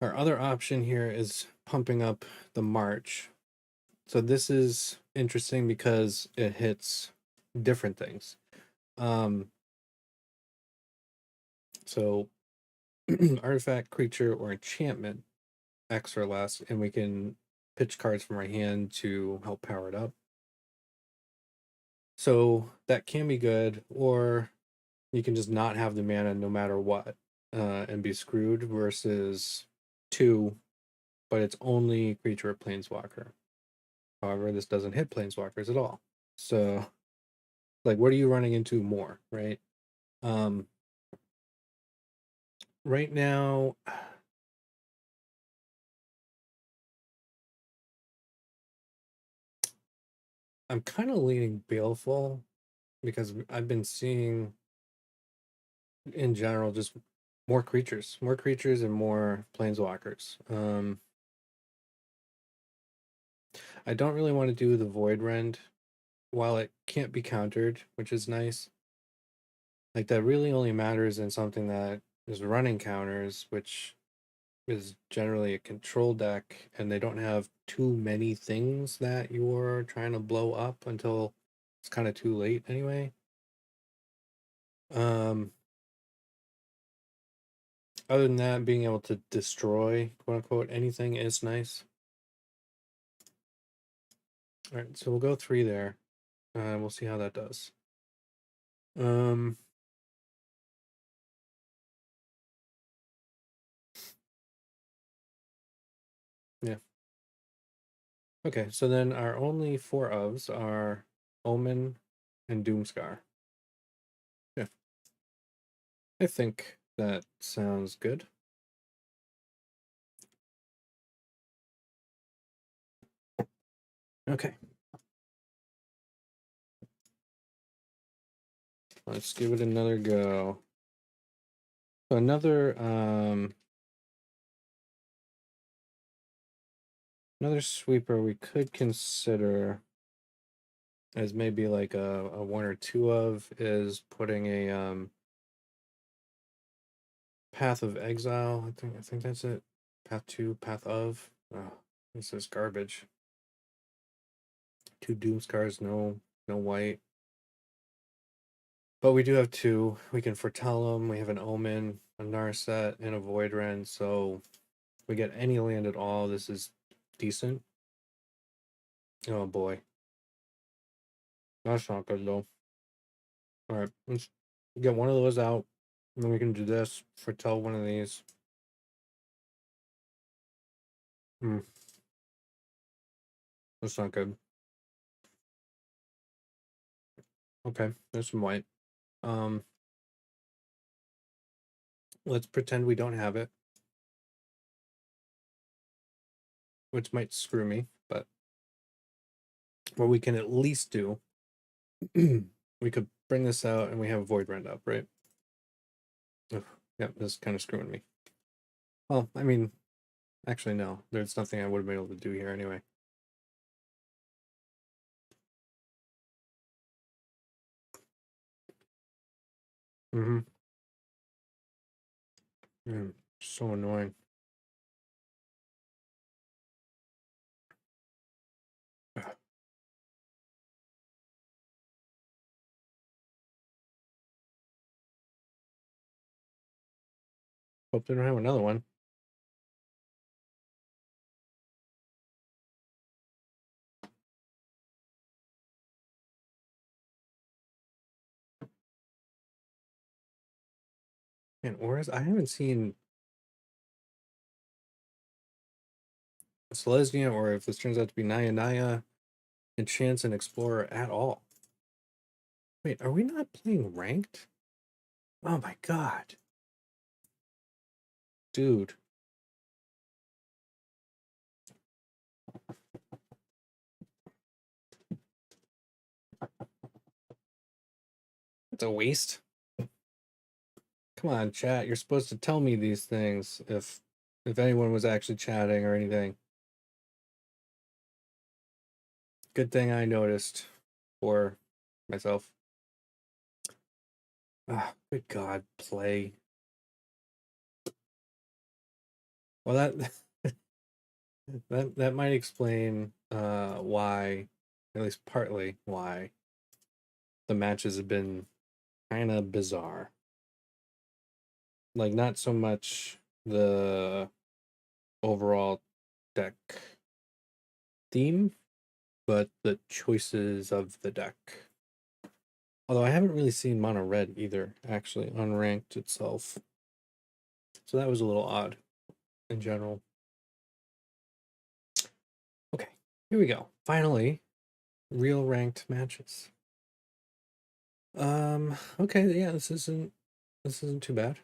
our other option here is pumping up the March. So this is interesting because it hits different things. So artifact, creature, or enchantment, X or less, and we can pitch cards from our hand to help power it up. So that can be good, or you can just not have the mana no matter what, and be screwed, versus 2, but it's only creature or planeswalker. However, this doesn't hit planeswalkers at all. So, like, what are you running into more, right? Right now, I'm kind of leaning Baleful because I've been seeing, in general, just more creatures and more planeswalkers. I don't really want to do the Void Rend while it can't be countered, which is nice. Like, that really only matters in something that is running counters, which is generally a control deck, and they don't have too many things that you're trying to blow up until it's kind of too late anyway. Other than that, being able to destroy, quote unquote, anything is nice. All right, so we'll go 3 there. We'll see how that does. Yeah. Okay, so then our only 4 ofs are Omen and Doomscar. Yeah. I think that sounds good. Okay. Let's give it another go. So another sweeper we could consider as maybe like a 1 or 2 of is putting a Path of Exile. I think that's it. Path 2, Path of. Oh, this is garbage. 2 Doomscars, no white. But we do have 2. We can foretell them. We have an Omen, a Narset, and a Voidrend. So if we get any land at all, this is decent. Oh boy. That's not good though. Alright, let's get one of those out. And then we can do this. Foretell one of these. That's not good. Okay, there's some white. Let's pretend we don't have it. Which might screw me, but what we can at least do, we could bring this out and we have Voidrend up, right? Ugh, yeah, this is kind of screwing me. Well, I mean, actually, no. There's nothing I would have been able to do here anyway. So annoying. Hope they don't have another one. Man, Auras, I haven't seen Selesnya, or if this turns out to be Naya, Enchants, and Explorer at all. Wait, are we not playing ranked? Oh my god. Dude. It's a waste. Come on, chat. You're supposed to tell me these things if anyone was actually chatting or anything. Good thing I noticed for myself. Ah, good God, play. Well, that might explain why, at least partly why, the matches have been kind of bizarre. Like, not so much the overall deck theme, but the choices of the deck. Although I haven't really seen mono red either, actually, unranked itself. So that was a little odd in general. Okay, here we go. Finally, real ranked matches. Okay, yeah, this isn't too bad.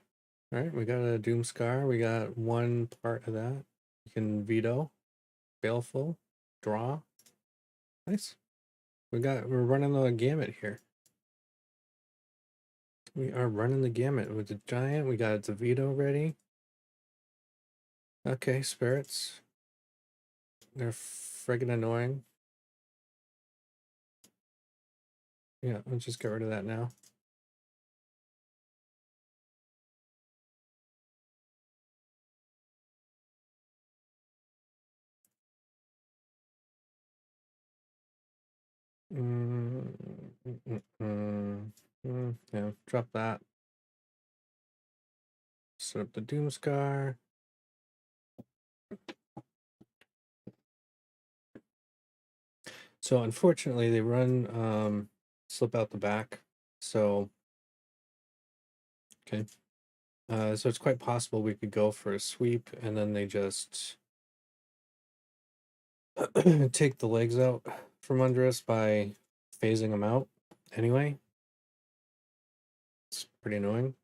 All right, we got a Doomscar. We got one part of that. You can veto, baleful, draw. Nice. We're running the gamut here. We are running the gamut with the giant. We got the veto ready. Okay, spirits. They're friggin' annoying. Yeah, let's just get rid of that now. Yeah, drop that. Set up the Doomscar. So unfortunately, they run slip out the back. So okay, so it's quite possible we could go for a sweep, and then they just take the legs out from under us by phasing them out. Anyway, it's pretty annoying.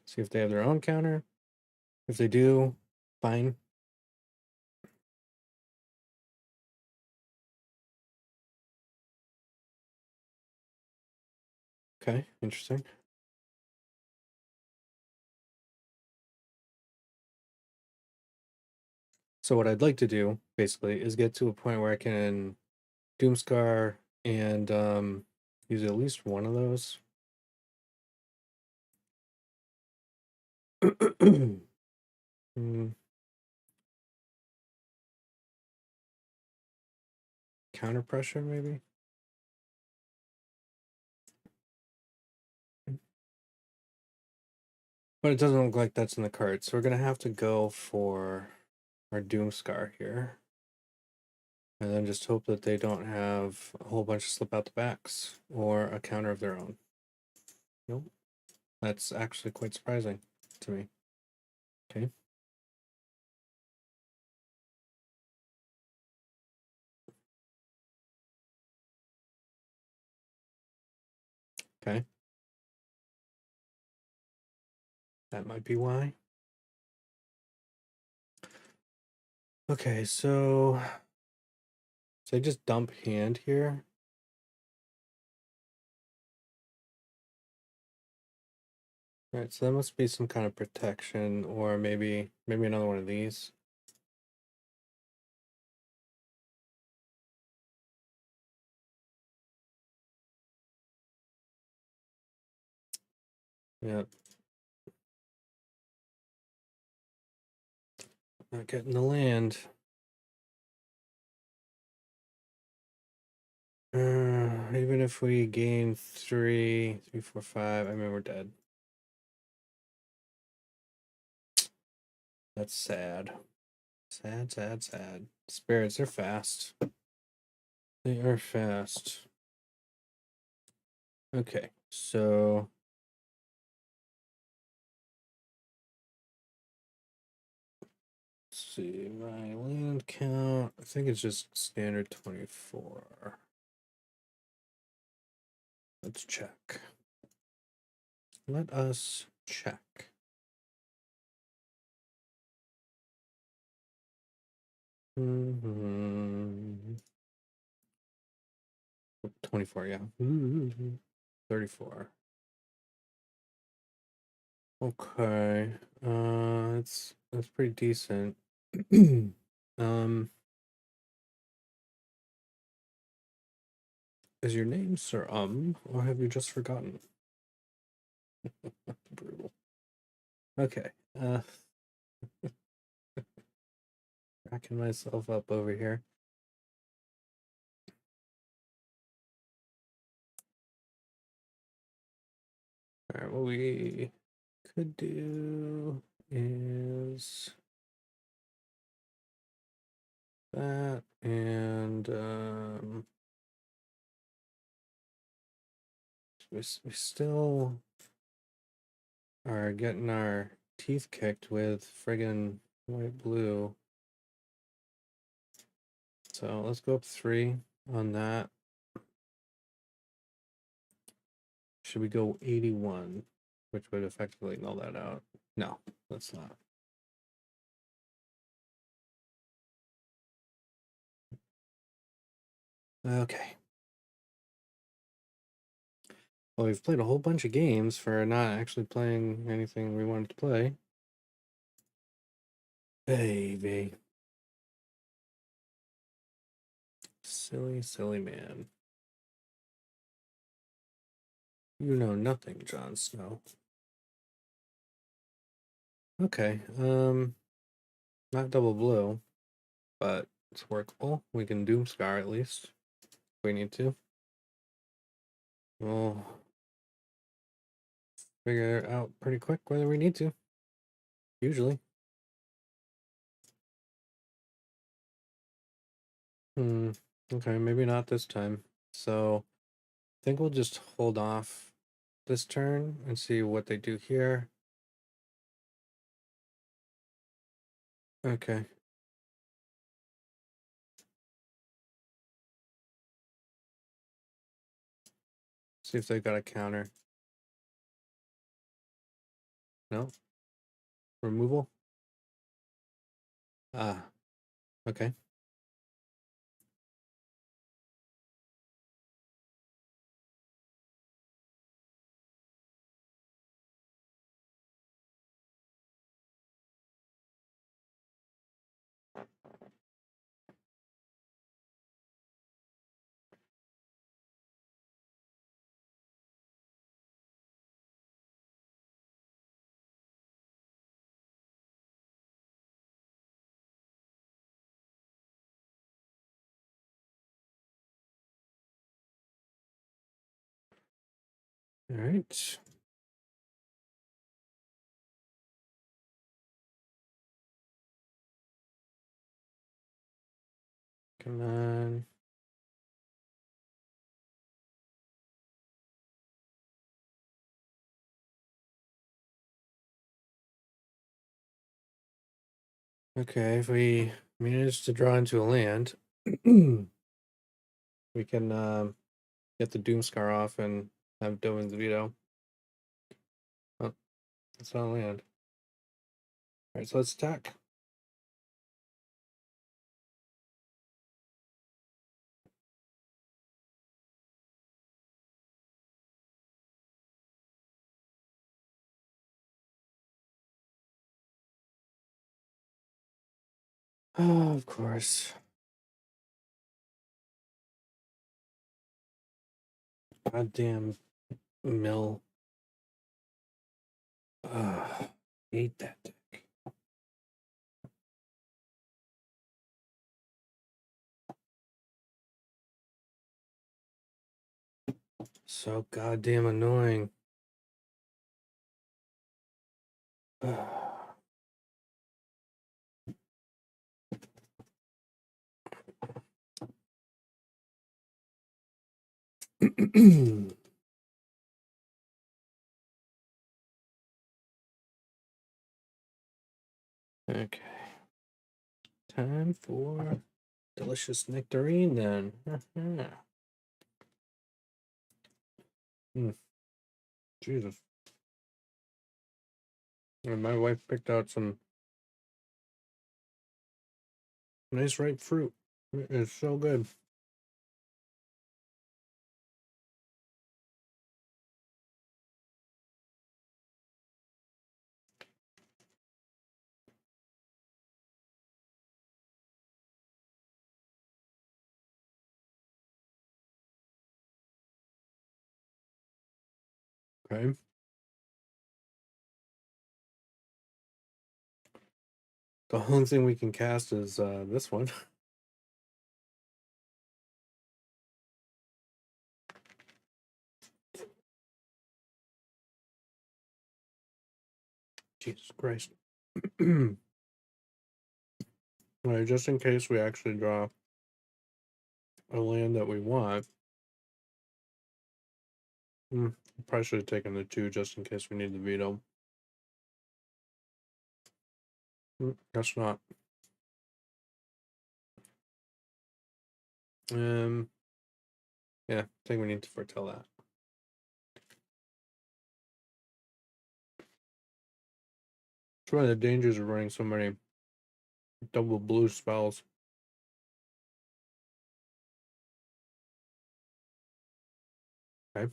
See if they have their own counter. If they do, fine. Okay, interesting. So what I'd like to do, basically, is get to a point where I can Doomscar and use at least one of those. Counter pressure, maybe? But it doesn't look like that's in the card, so we're gonna have to go for our Doomscar here. And then just hope that they don't have a whole bunch of slip out the backs or a counter of their own. Nope. That's actually quite surprising to me. Okay. Okay. That might be why. Okay, so I just dump hand here. Right, so that must be some kind of protection, or maybe another one of these. Yep. Not getting the land. Even if we gain 3, 4, 5, I mean, we're dead. That's sad. Sad, sad, sad. Spirits are fast. They are fast. Okay, so let's see, my land count. I think it's just standard 24. Let's check. Let us check. Mm-hmm. 24, yeah. 34. Okay. That's pretty decent. Is your name Sir or have you just forgotten? Brutal. Okay. Cracking myself up over here. Alright, what we could do is that, and we still are getting our teeth kicked with friggin' white blue. So let's go up 3 on that. Should we go 81, which would effectively null that out? No, let's not. Okay. Well, we've played a whole bunch of games for not actually playing anything we wanted to play. Baby. Silly, silly man. You know nothing, Jon Snow. Okay, not double blue. but it's workable. We can Doomscar at least if we need to. We'll figure it out pretty quick whether we need to. Usually. Okay, maybe not this time. So I think we'll just hold off this turn and see what they do here. Okay. See if they got a counter. No? Removal? Ah, okay. All right. Come on. Okay, if we manage to draw into a land, we can get the Doomscar off and have Dovin's Veto. Oh, that's not a land. All right, so let's attack. Oh, of course. Goddamn mill. Hate that deck. So goddamn annoying. Okay. Time for delicious nectarine then. Jesus. And my wife picked out some nice ripe fruit. It's so good. Okay. The only thing we can cast is this one. Jesus Christ. Alright, just in case we actually draw a land that we want. Probably should have taken the 2 just in case we need the veto. Guess not. Yeah, I think we need to foretell that. It's one of the dangers of running so many double blue spells. Okay.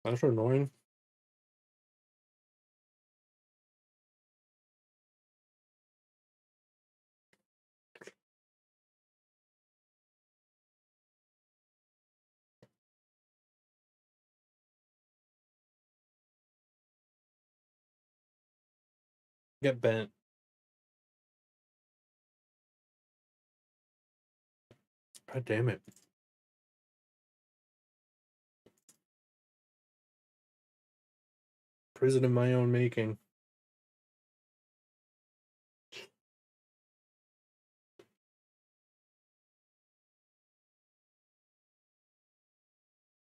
That's annoying. Get bent. God damn it. Prison of my own making.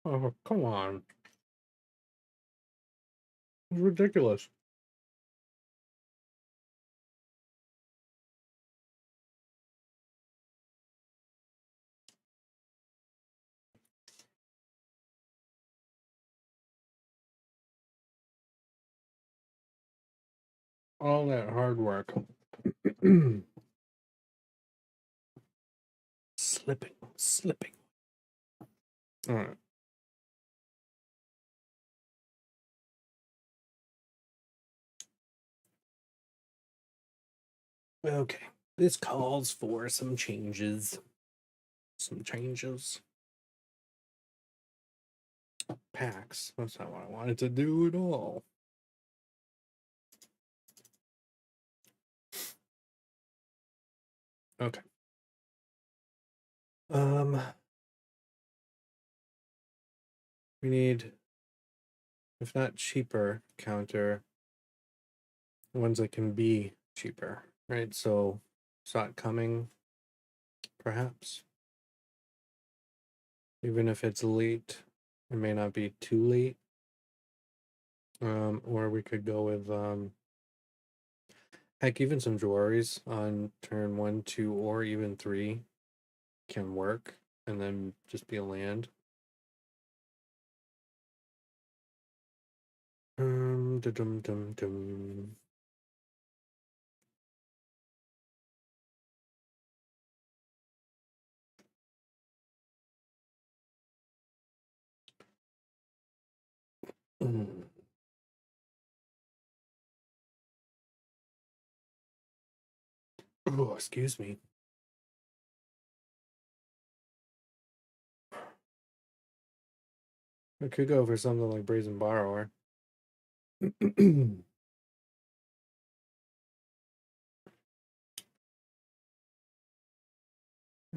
Oh, come on. It's ridiculous. All that hard work. Slipping. All right. Okay. This calls for some changes. Packs. That's not what I wanted to do at all. Okay. We need, if not cheaper, counter ones that can be cheaper, right? So, saw it coming, perhaps. Even if it's late, it may not be too late. Or we could go with heck, even some Juaris on turn 1, 2, or even 3 can work, and then just be a land. Dum dum dum. Oh, excuse me. I could go for something like Brazen Borrower.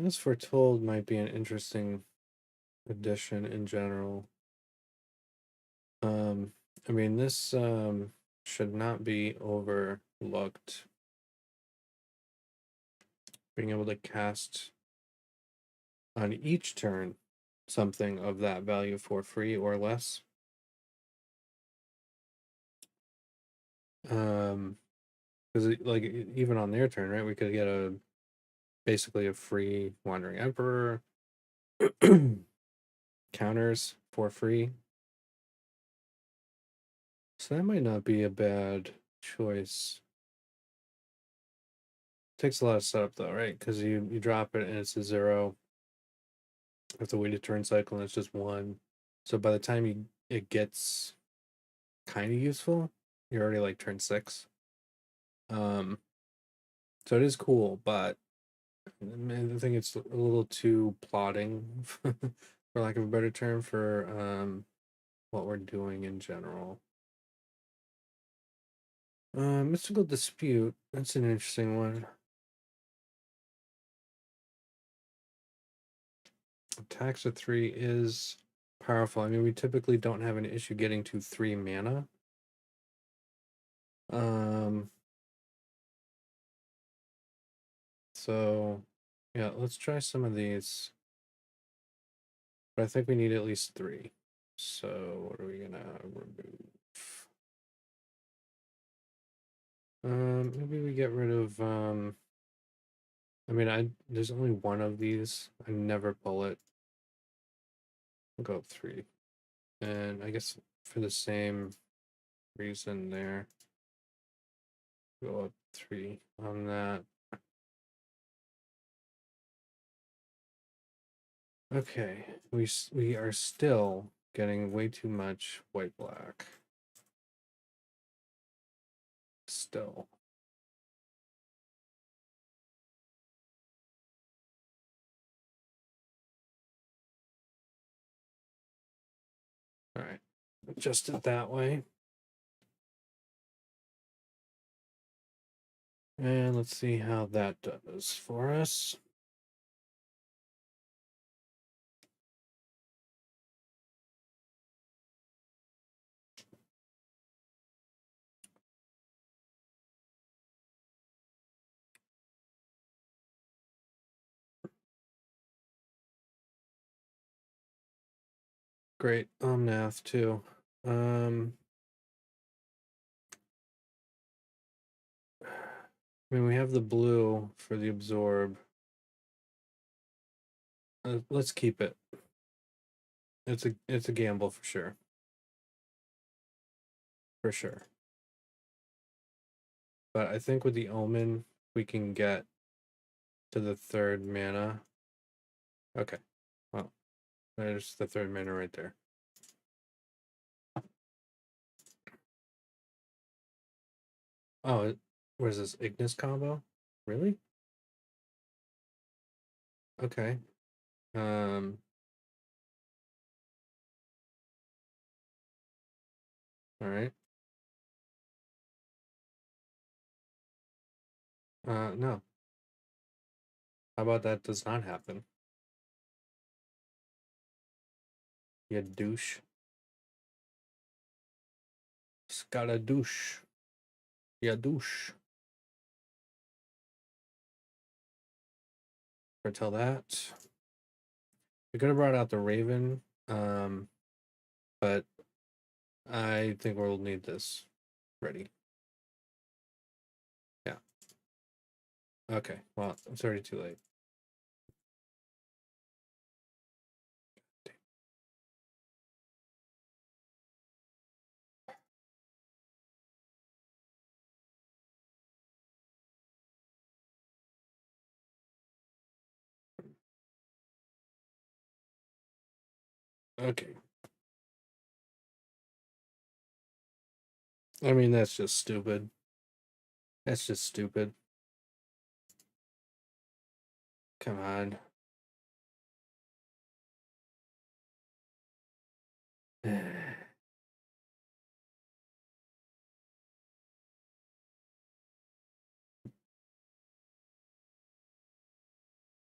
As Foretold might be an interesting addition in general. I mean, this should not be overlooked. Being able to cast on each turn something of that value for free or less. Because like even on their turn, right, we could get basically a free Wandering Emperor, counters for free. So that might not be a bad choice. Takes a lot of setup though, right? Because you drop it and it's a 0. You have to wait a turn cycle and it's just 1. So by the time it gets kind of useful, you're already like turn 6. So it is cool, but I think it's a little too plotting, for lack of a better term, for what we're doing in general. Mystical Dispute, that's an interesting one. Attacks of 3 is powerful. I mean, we typically don't have an issue getting to 3 mana. So yeah, let's try some of these. But I think we need at least 3. So what are we gonna remove? Maybe we get rid of I mean, there's only one of these. I never pull it. I'll go up 3. And I guess for the same reason there, go up 3 on that. Okay, we are still getting way too much white black. Still. All right, adjust it that way. And let's see how that does for us. Great. Omnath too. I mean, we have the blue for the absorb. Let's keep it. It's a gamble for sure. For sure. But I think with the omen, we can get to the third mana. Okay. Well, there's the third mana right there. Oh, what is this? Ignis combo? Really? Okay. All right. No. How about that does not happen? You douche. Got douche. Yeah, douche. Foretell that. We could have brought out the Raven, but I think we'll need this ready. Yeah. Okay. Well, it's already too late. Okay. I mean, that's just stupid. That's just stupid. Come on.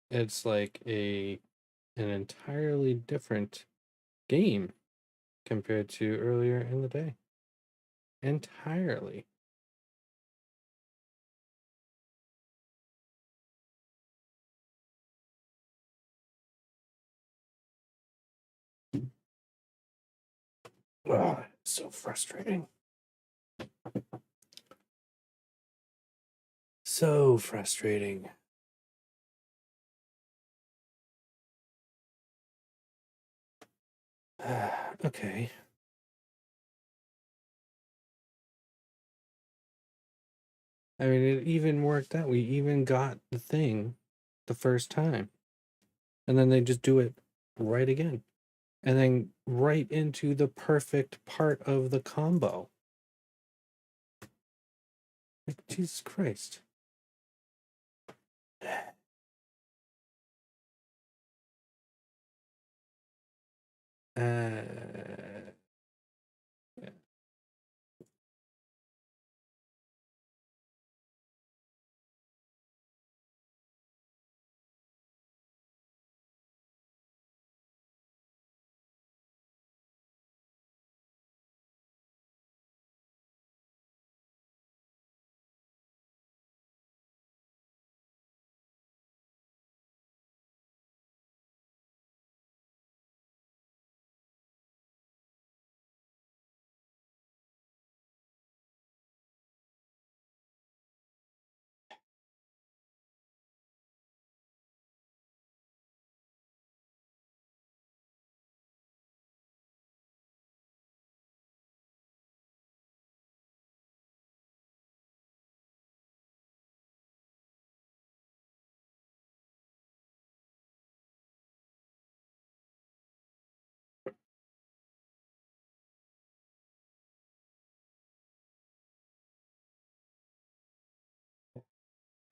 It's like an entirely different game compared to earlier in the day. Entirely. Oh, it's so frustrating. So frustrating. Okay. I mean, it even worked out. We even got the thing the first time. And then they just do it right again. And then right into the perfect part of the combo. Like, Jesus Christ. Yeah.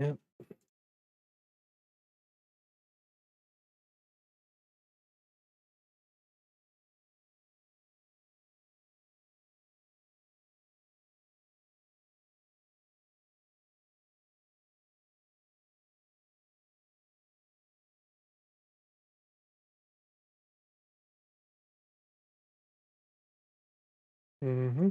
Yep. Mm-hmm.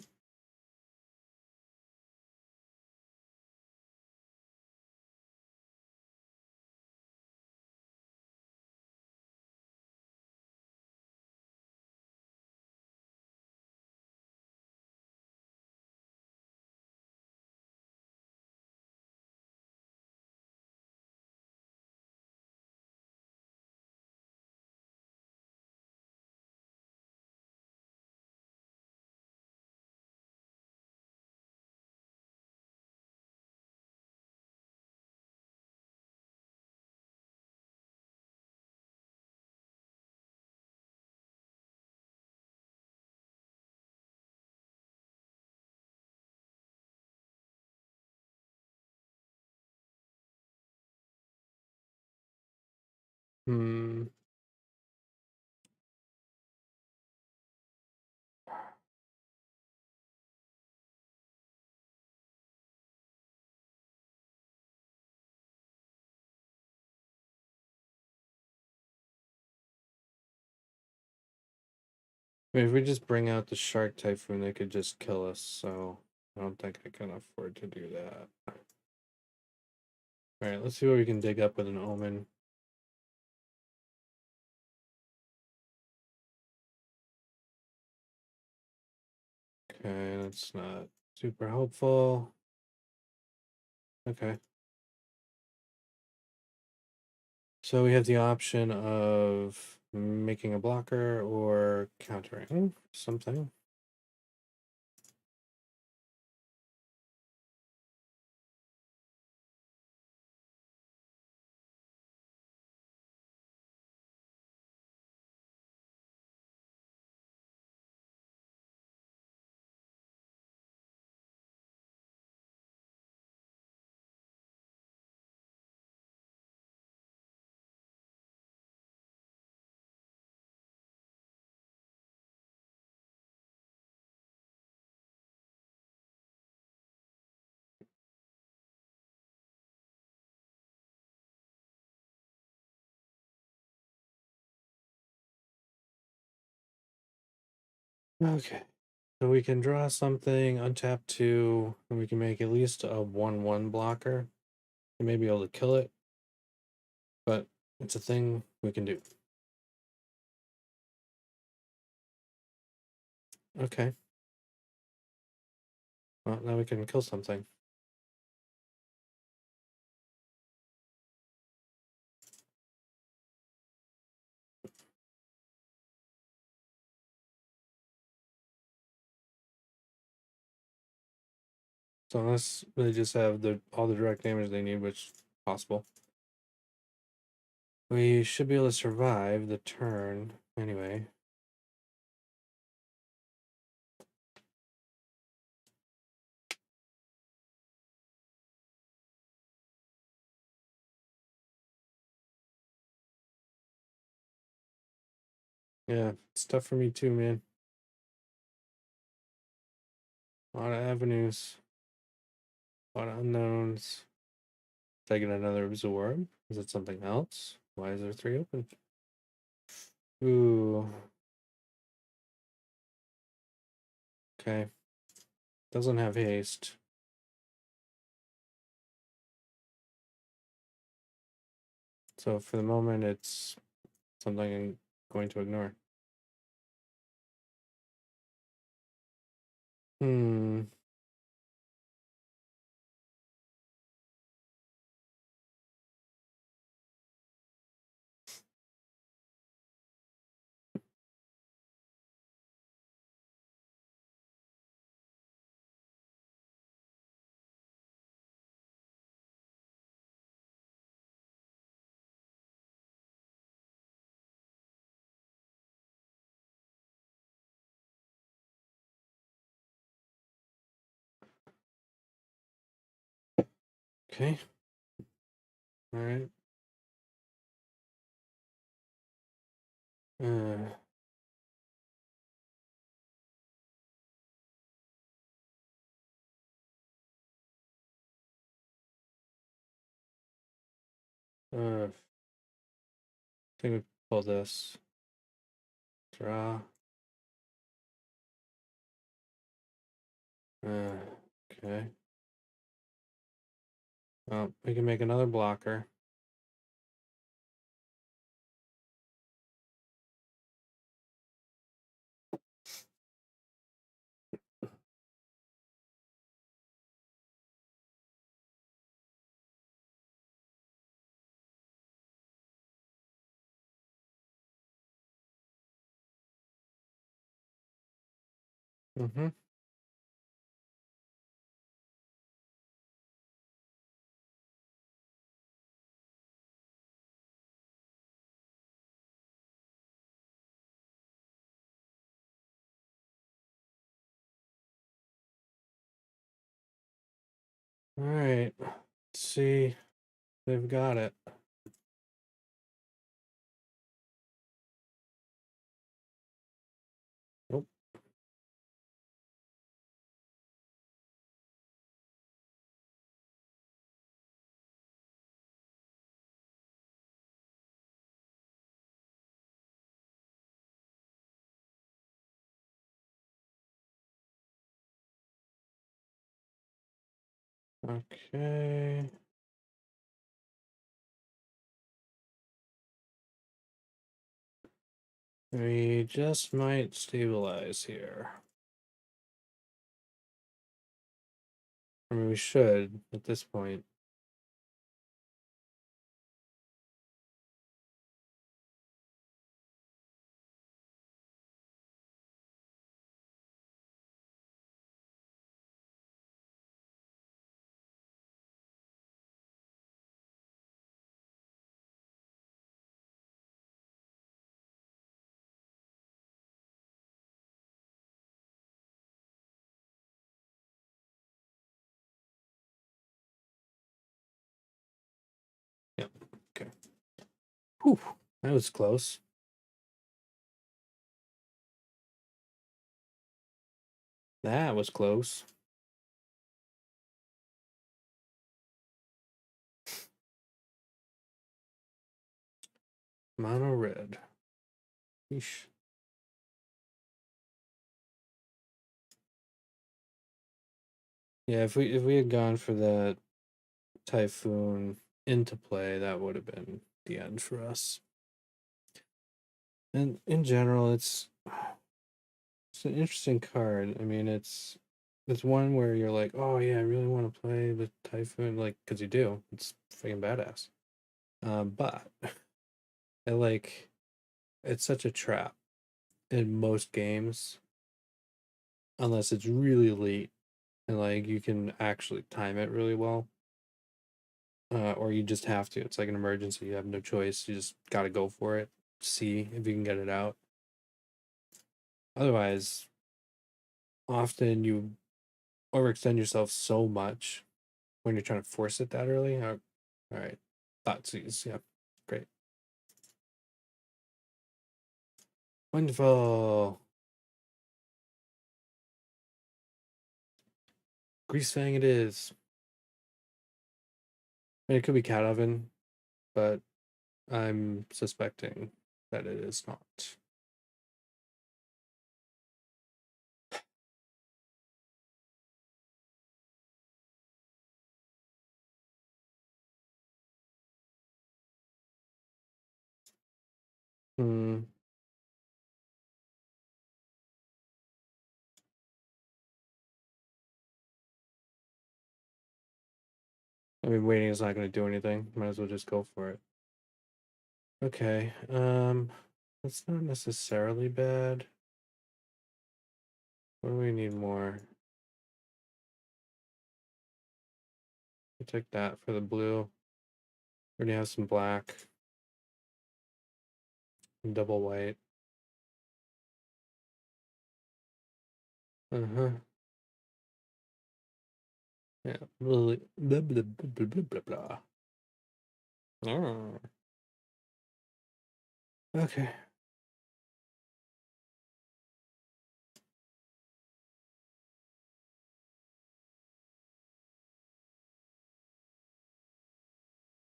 Hmm. I mean, if we just bring out the Shark Typhoon, they could just kill us, so I don't think I can afford to do that. Alright, let's see what we can dig up with an Omen. Okay, that's not super helpful. Okay. So we have the option of making a blocker or countering something. Okay. So we can draw something, untap 2, and we can make at least a 1/1 blocker. We may be able to kill it, but it's a thing we can do. Okay. Well, now we can kill something. So unless they just have all the direct damage they need, which is possible, we should be able to survive the turn anyway. Yeah, it's tough for me too, man. A lot of avenues, a lot of unknowns. Taking another absorb. Is it something else? Why is there 3 open? Ooh. Okay. Doesn't have haste. So for the moment, it's something I'm going to ignore. Hmm. Okay. All right. Uh, I think we pull this. Draw. Okay. We can make another blocker. Mm-hmm. All right. Let's see. They've got it. Nope. Okay. We just might stabilize here. I mean, we should at this point. Yep. Okay. Whew. That was close. That was close. Mono red. Yeesh. Yeah, if we had gone for that Typhoon into play, that would have been the end for us. And in general, it's an interesting card. I mean, it's one where you're like, oh yeah, I really want to play the Typhoon, like, because you do. It's freaking badass. But I like it's such a trap in most games, unless it's really late and like you can actually time it really well. Or you just have to. It's like an emergency. You have no choice. You just got to go for it. See if you can get it out. Otherwise, often you overextend yourself so much when you're trying to force it that early. All right. Thoughtseize. Yeah. Great. Wonderful. Greasefang it is. I mean, it could be Catoven, but I'm suspecting that it is not. Hmm. I mean, waiting is not going to do anything. Might as well just go for it. Okay. That's not necessarily bad. What do we need more? We take that for the blue. We already have some black and double white. Uh-huh. Yeah. Blah, blah, blah, blah, blah, blah, blah. Oh. Okay.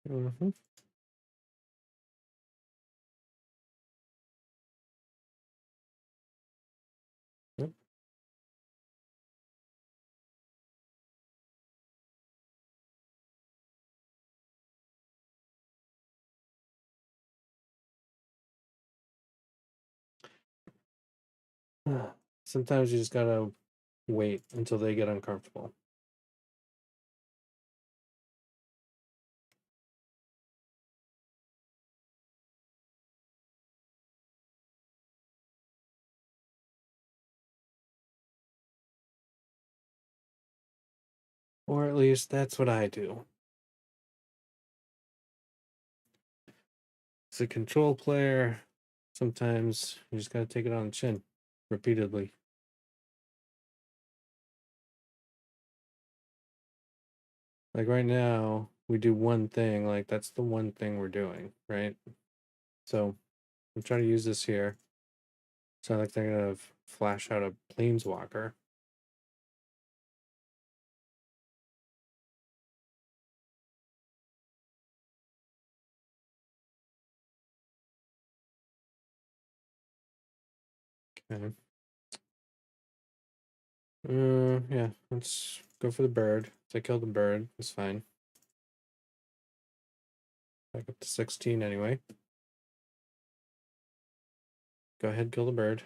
Mm-hmm. Yep. Sometimes you just gotta wait until they get uncomfortable. Or at least that's what I do. As a control player, sometimes you just gotta take it on the chin repeatedly. Like right now, we do one thing, like that's the one thing we're doing, right? So I'm trying to use this here. So like they're gonna flash out a planeswalker. Okay. Yeah, let's go for the bird. If they kill the bird, it's fine. Back up to 16 anyway. Go ahead, kill the bird.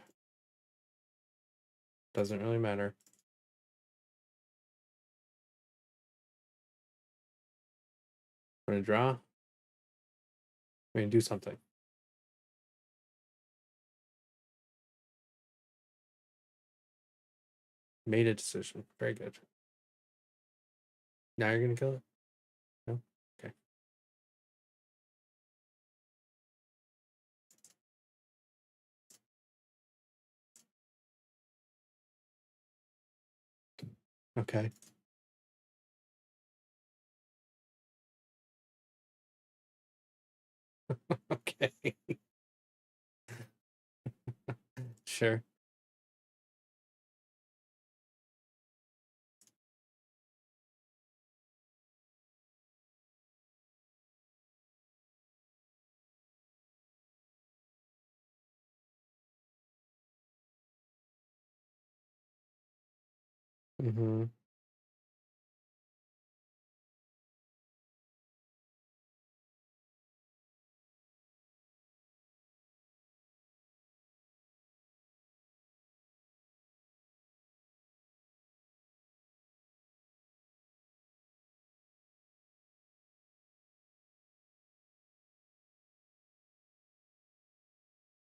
Doesn't really matter. I'm gonna draw. I'm gonna do something. Made a decision. Very good. Now you're gonna kill it? No? Okay. Okay. Okay. Sure. Mm-hmm.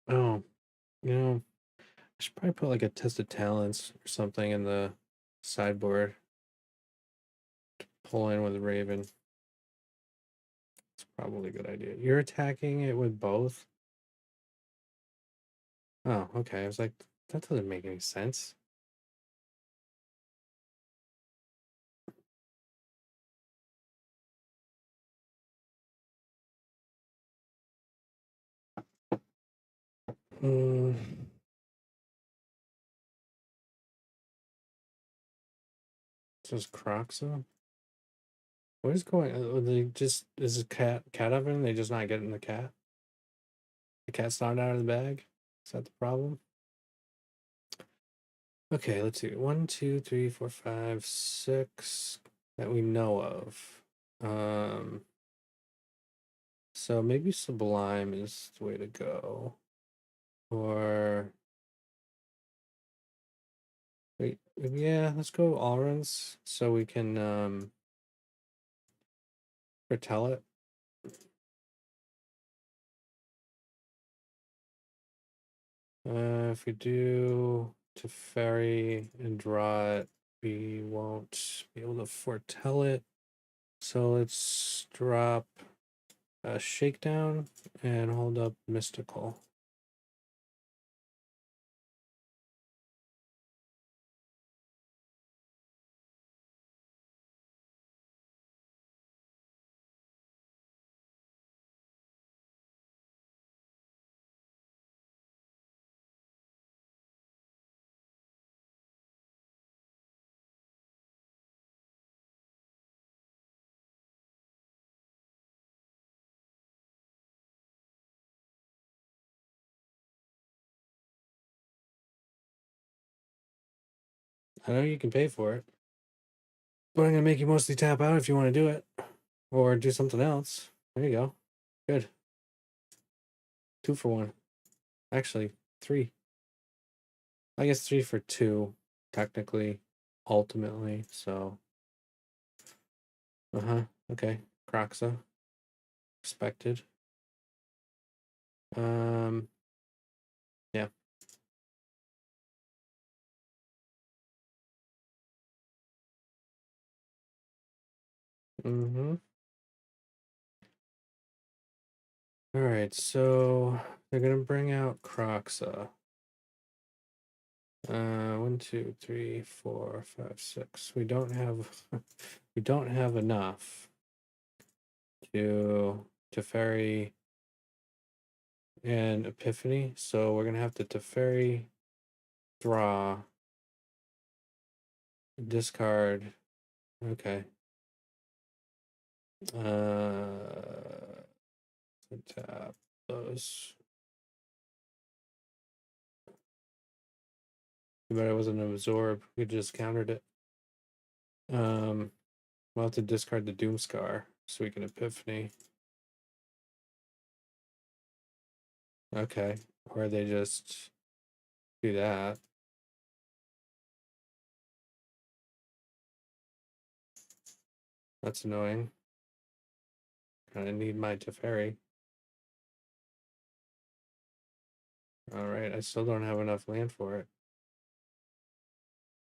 Oh, I should probably put like a test of talents or something in the sideboard. Pull in with Raven. It's probably a good idea. You're attacking it with both? Oh, okay. I was like, that doesn't make any sense. Hmm. This is Croxa. What is going on? They just is a cat oven? They just not getting the cat? The cat's not out of the bag? Is that the problem? Okay, let's see. 1, 2, 3, 4, 5, 6 that we know of. So maybe Sublime is the way to go. Or wait, yeah, let's go Alrons so we can foretell it. If we do Teferi and draw it, we won't be able to foretell it. So let's drop a Shakedown and hold up Mystical. I know you can pay for it, but I'm gonna make you mostly tap out if you want to do it. Or do something else. There you go. Good. 2 for 1. Actually, 3. I guess 3 for 2, technically, ultimately. So, okay. Croxa, expected. Yeah. Mm-hmm. All right. So they're gonna bring out Croxa. 1, 2, 3, 4, 5, 6. We don't have we don't have enough to ferry and Epiphany. So we're gonna have to Teferi, draw, discard. Okay. Tap those. But it wasn't an absorb. We just countered it. We'll have to discard the Doomscar so we can Epiphany. Okay. Or they just do that. That's annoying. Kinda need my Teferi. Alright, I still don't have enough land for it.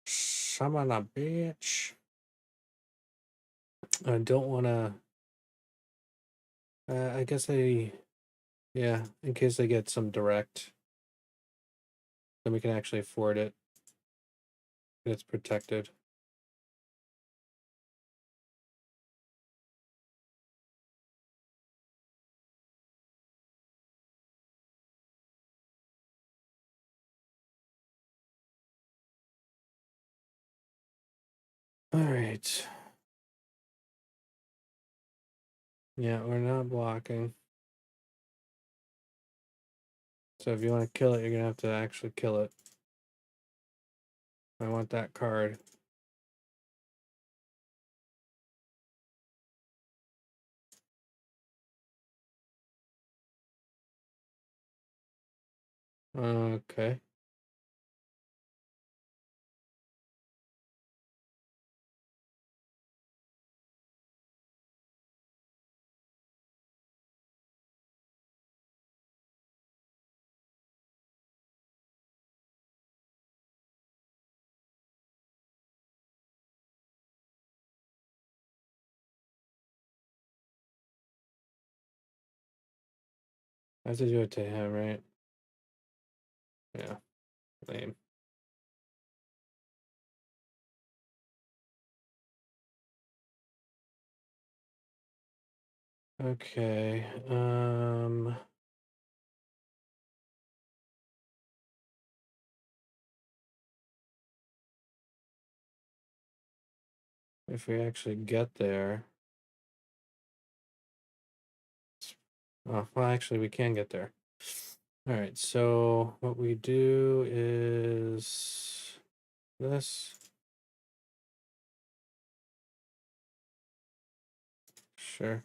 Summon a bitch. I don't wanna I guess yeah, in case they get some direct. Then we can actually afford it. It's protected. Alright. Yeah, we're not blocking. So if you want to kill it, you're gonna have to actually kill it. I want that card. Okay. I have to do it to him, right? Yeah. Lame. Okay. If we actually get there. Oh, well, actually, we can get there. All right, so what we do is this. Sure.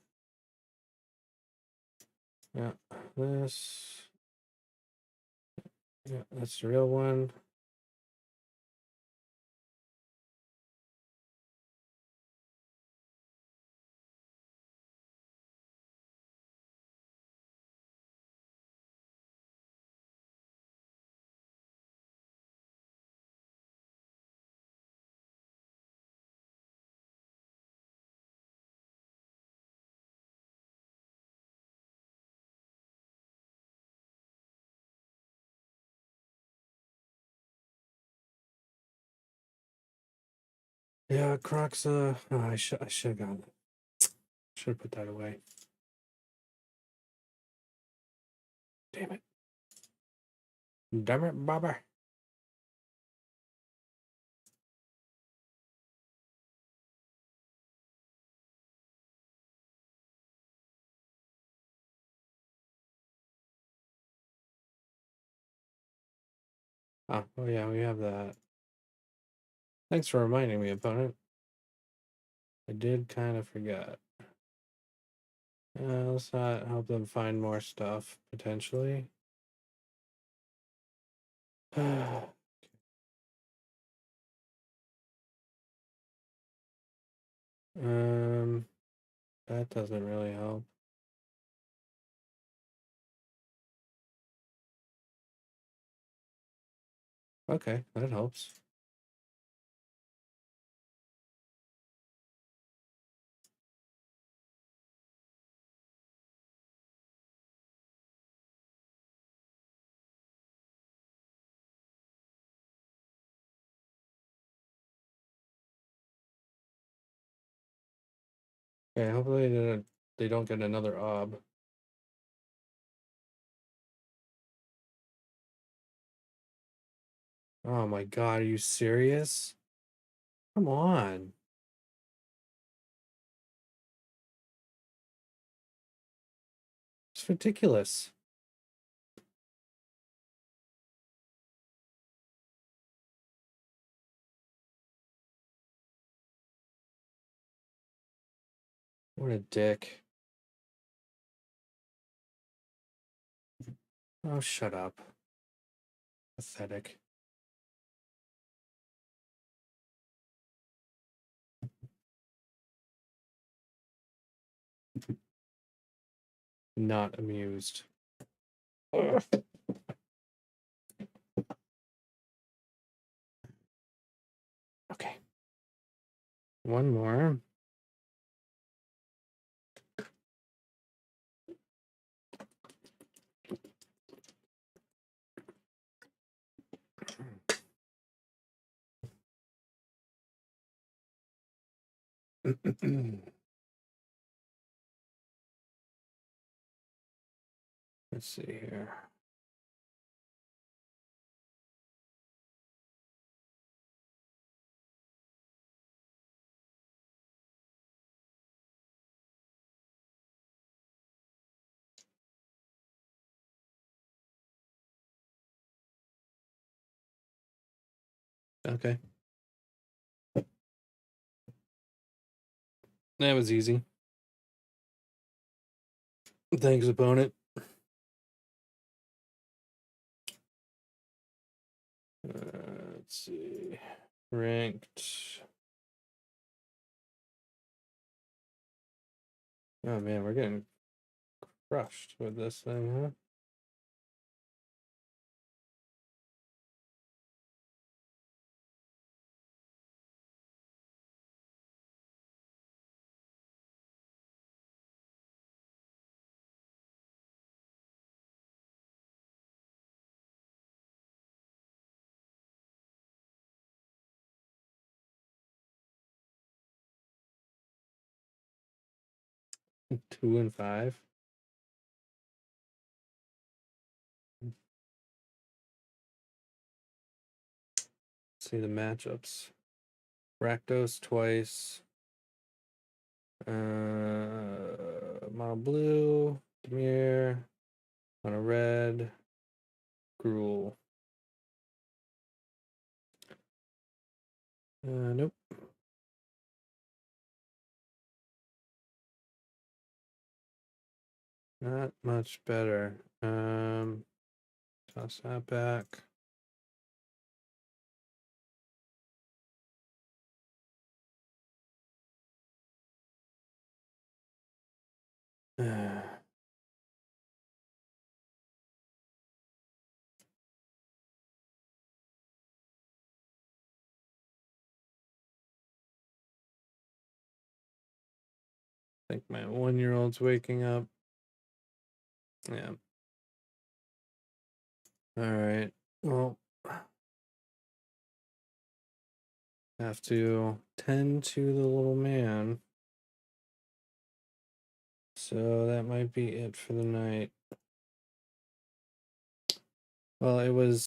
Yeah, this. Yeah, that's the real one. Yeah, Crocs. Oh, I should have gotten it. Should have put that away. Damn it. Damn it, Bobber. Oh yeah, we have that. Thanks for reminding me, opponent. I did kind of forget. Let's not help them find more stuff, potentially. um, that doesn't really help. Okay, that helps. Okay, hopefully they don't get another ob. Oh my god, are you serious? Come on. It's ridiculous. What a dick. Oh, shut up. Pathetic. Not amused. Ugh. Okay. One more. Let's see here. Okay. That was easy. Thanks, opponent. Let's see. Ranked. Oh man, we're getting crushed with this thing, huh? 2 and 5. Let's see the matchups. Rakdos twice. Mono blue, Demir, mono red, Gruul. Nope. Not much better. Toss that back. I think my 1-year-old's waking up. Yeah. All right. Well, have to tend to the little man. So that might be it for the night. Well, it was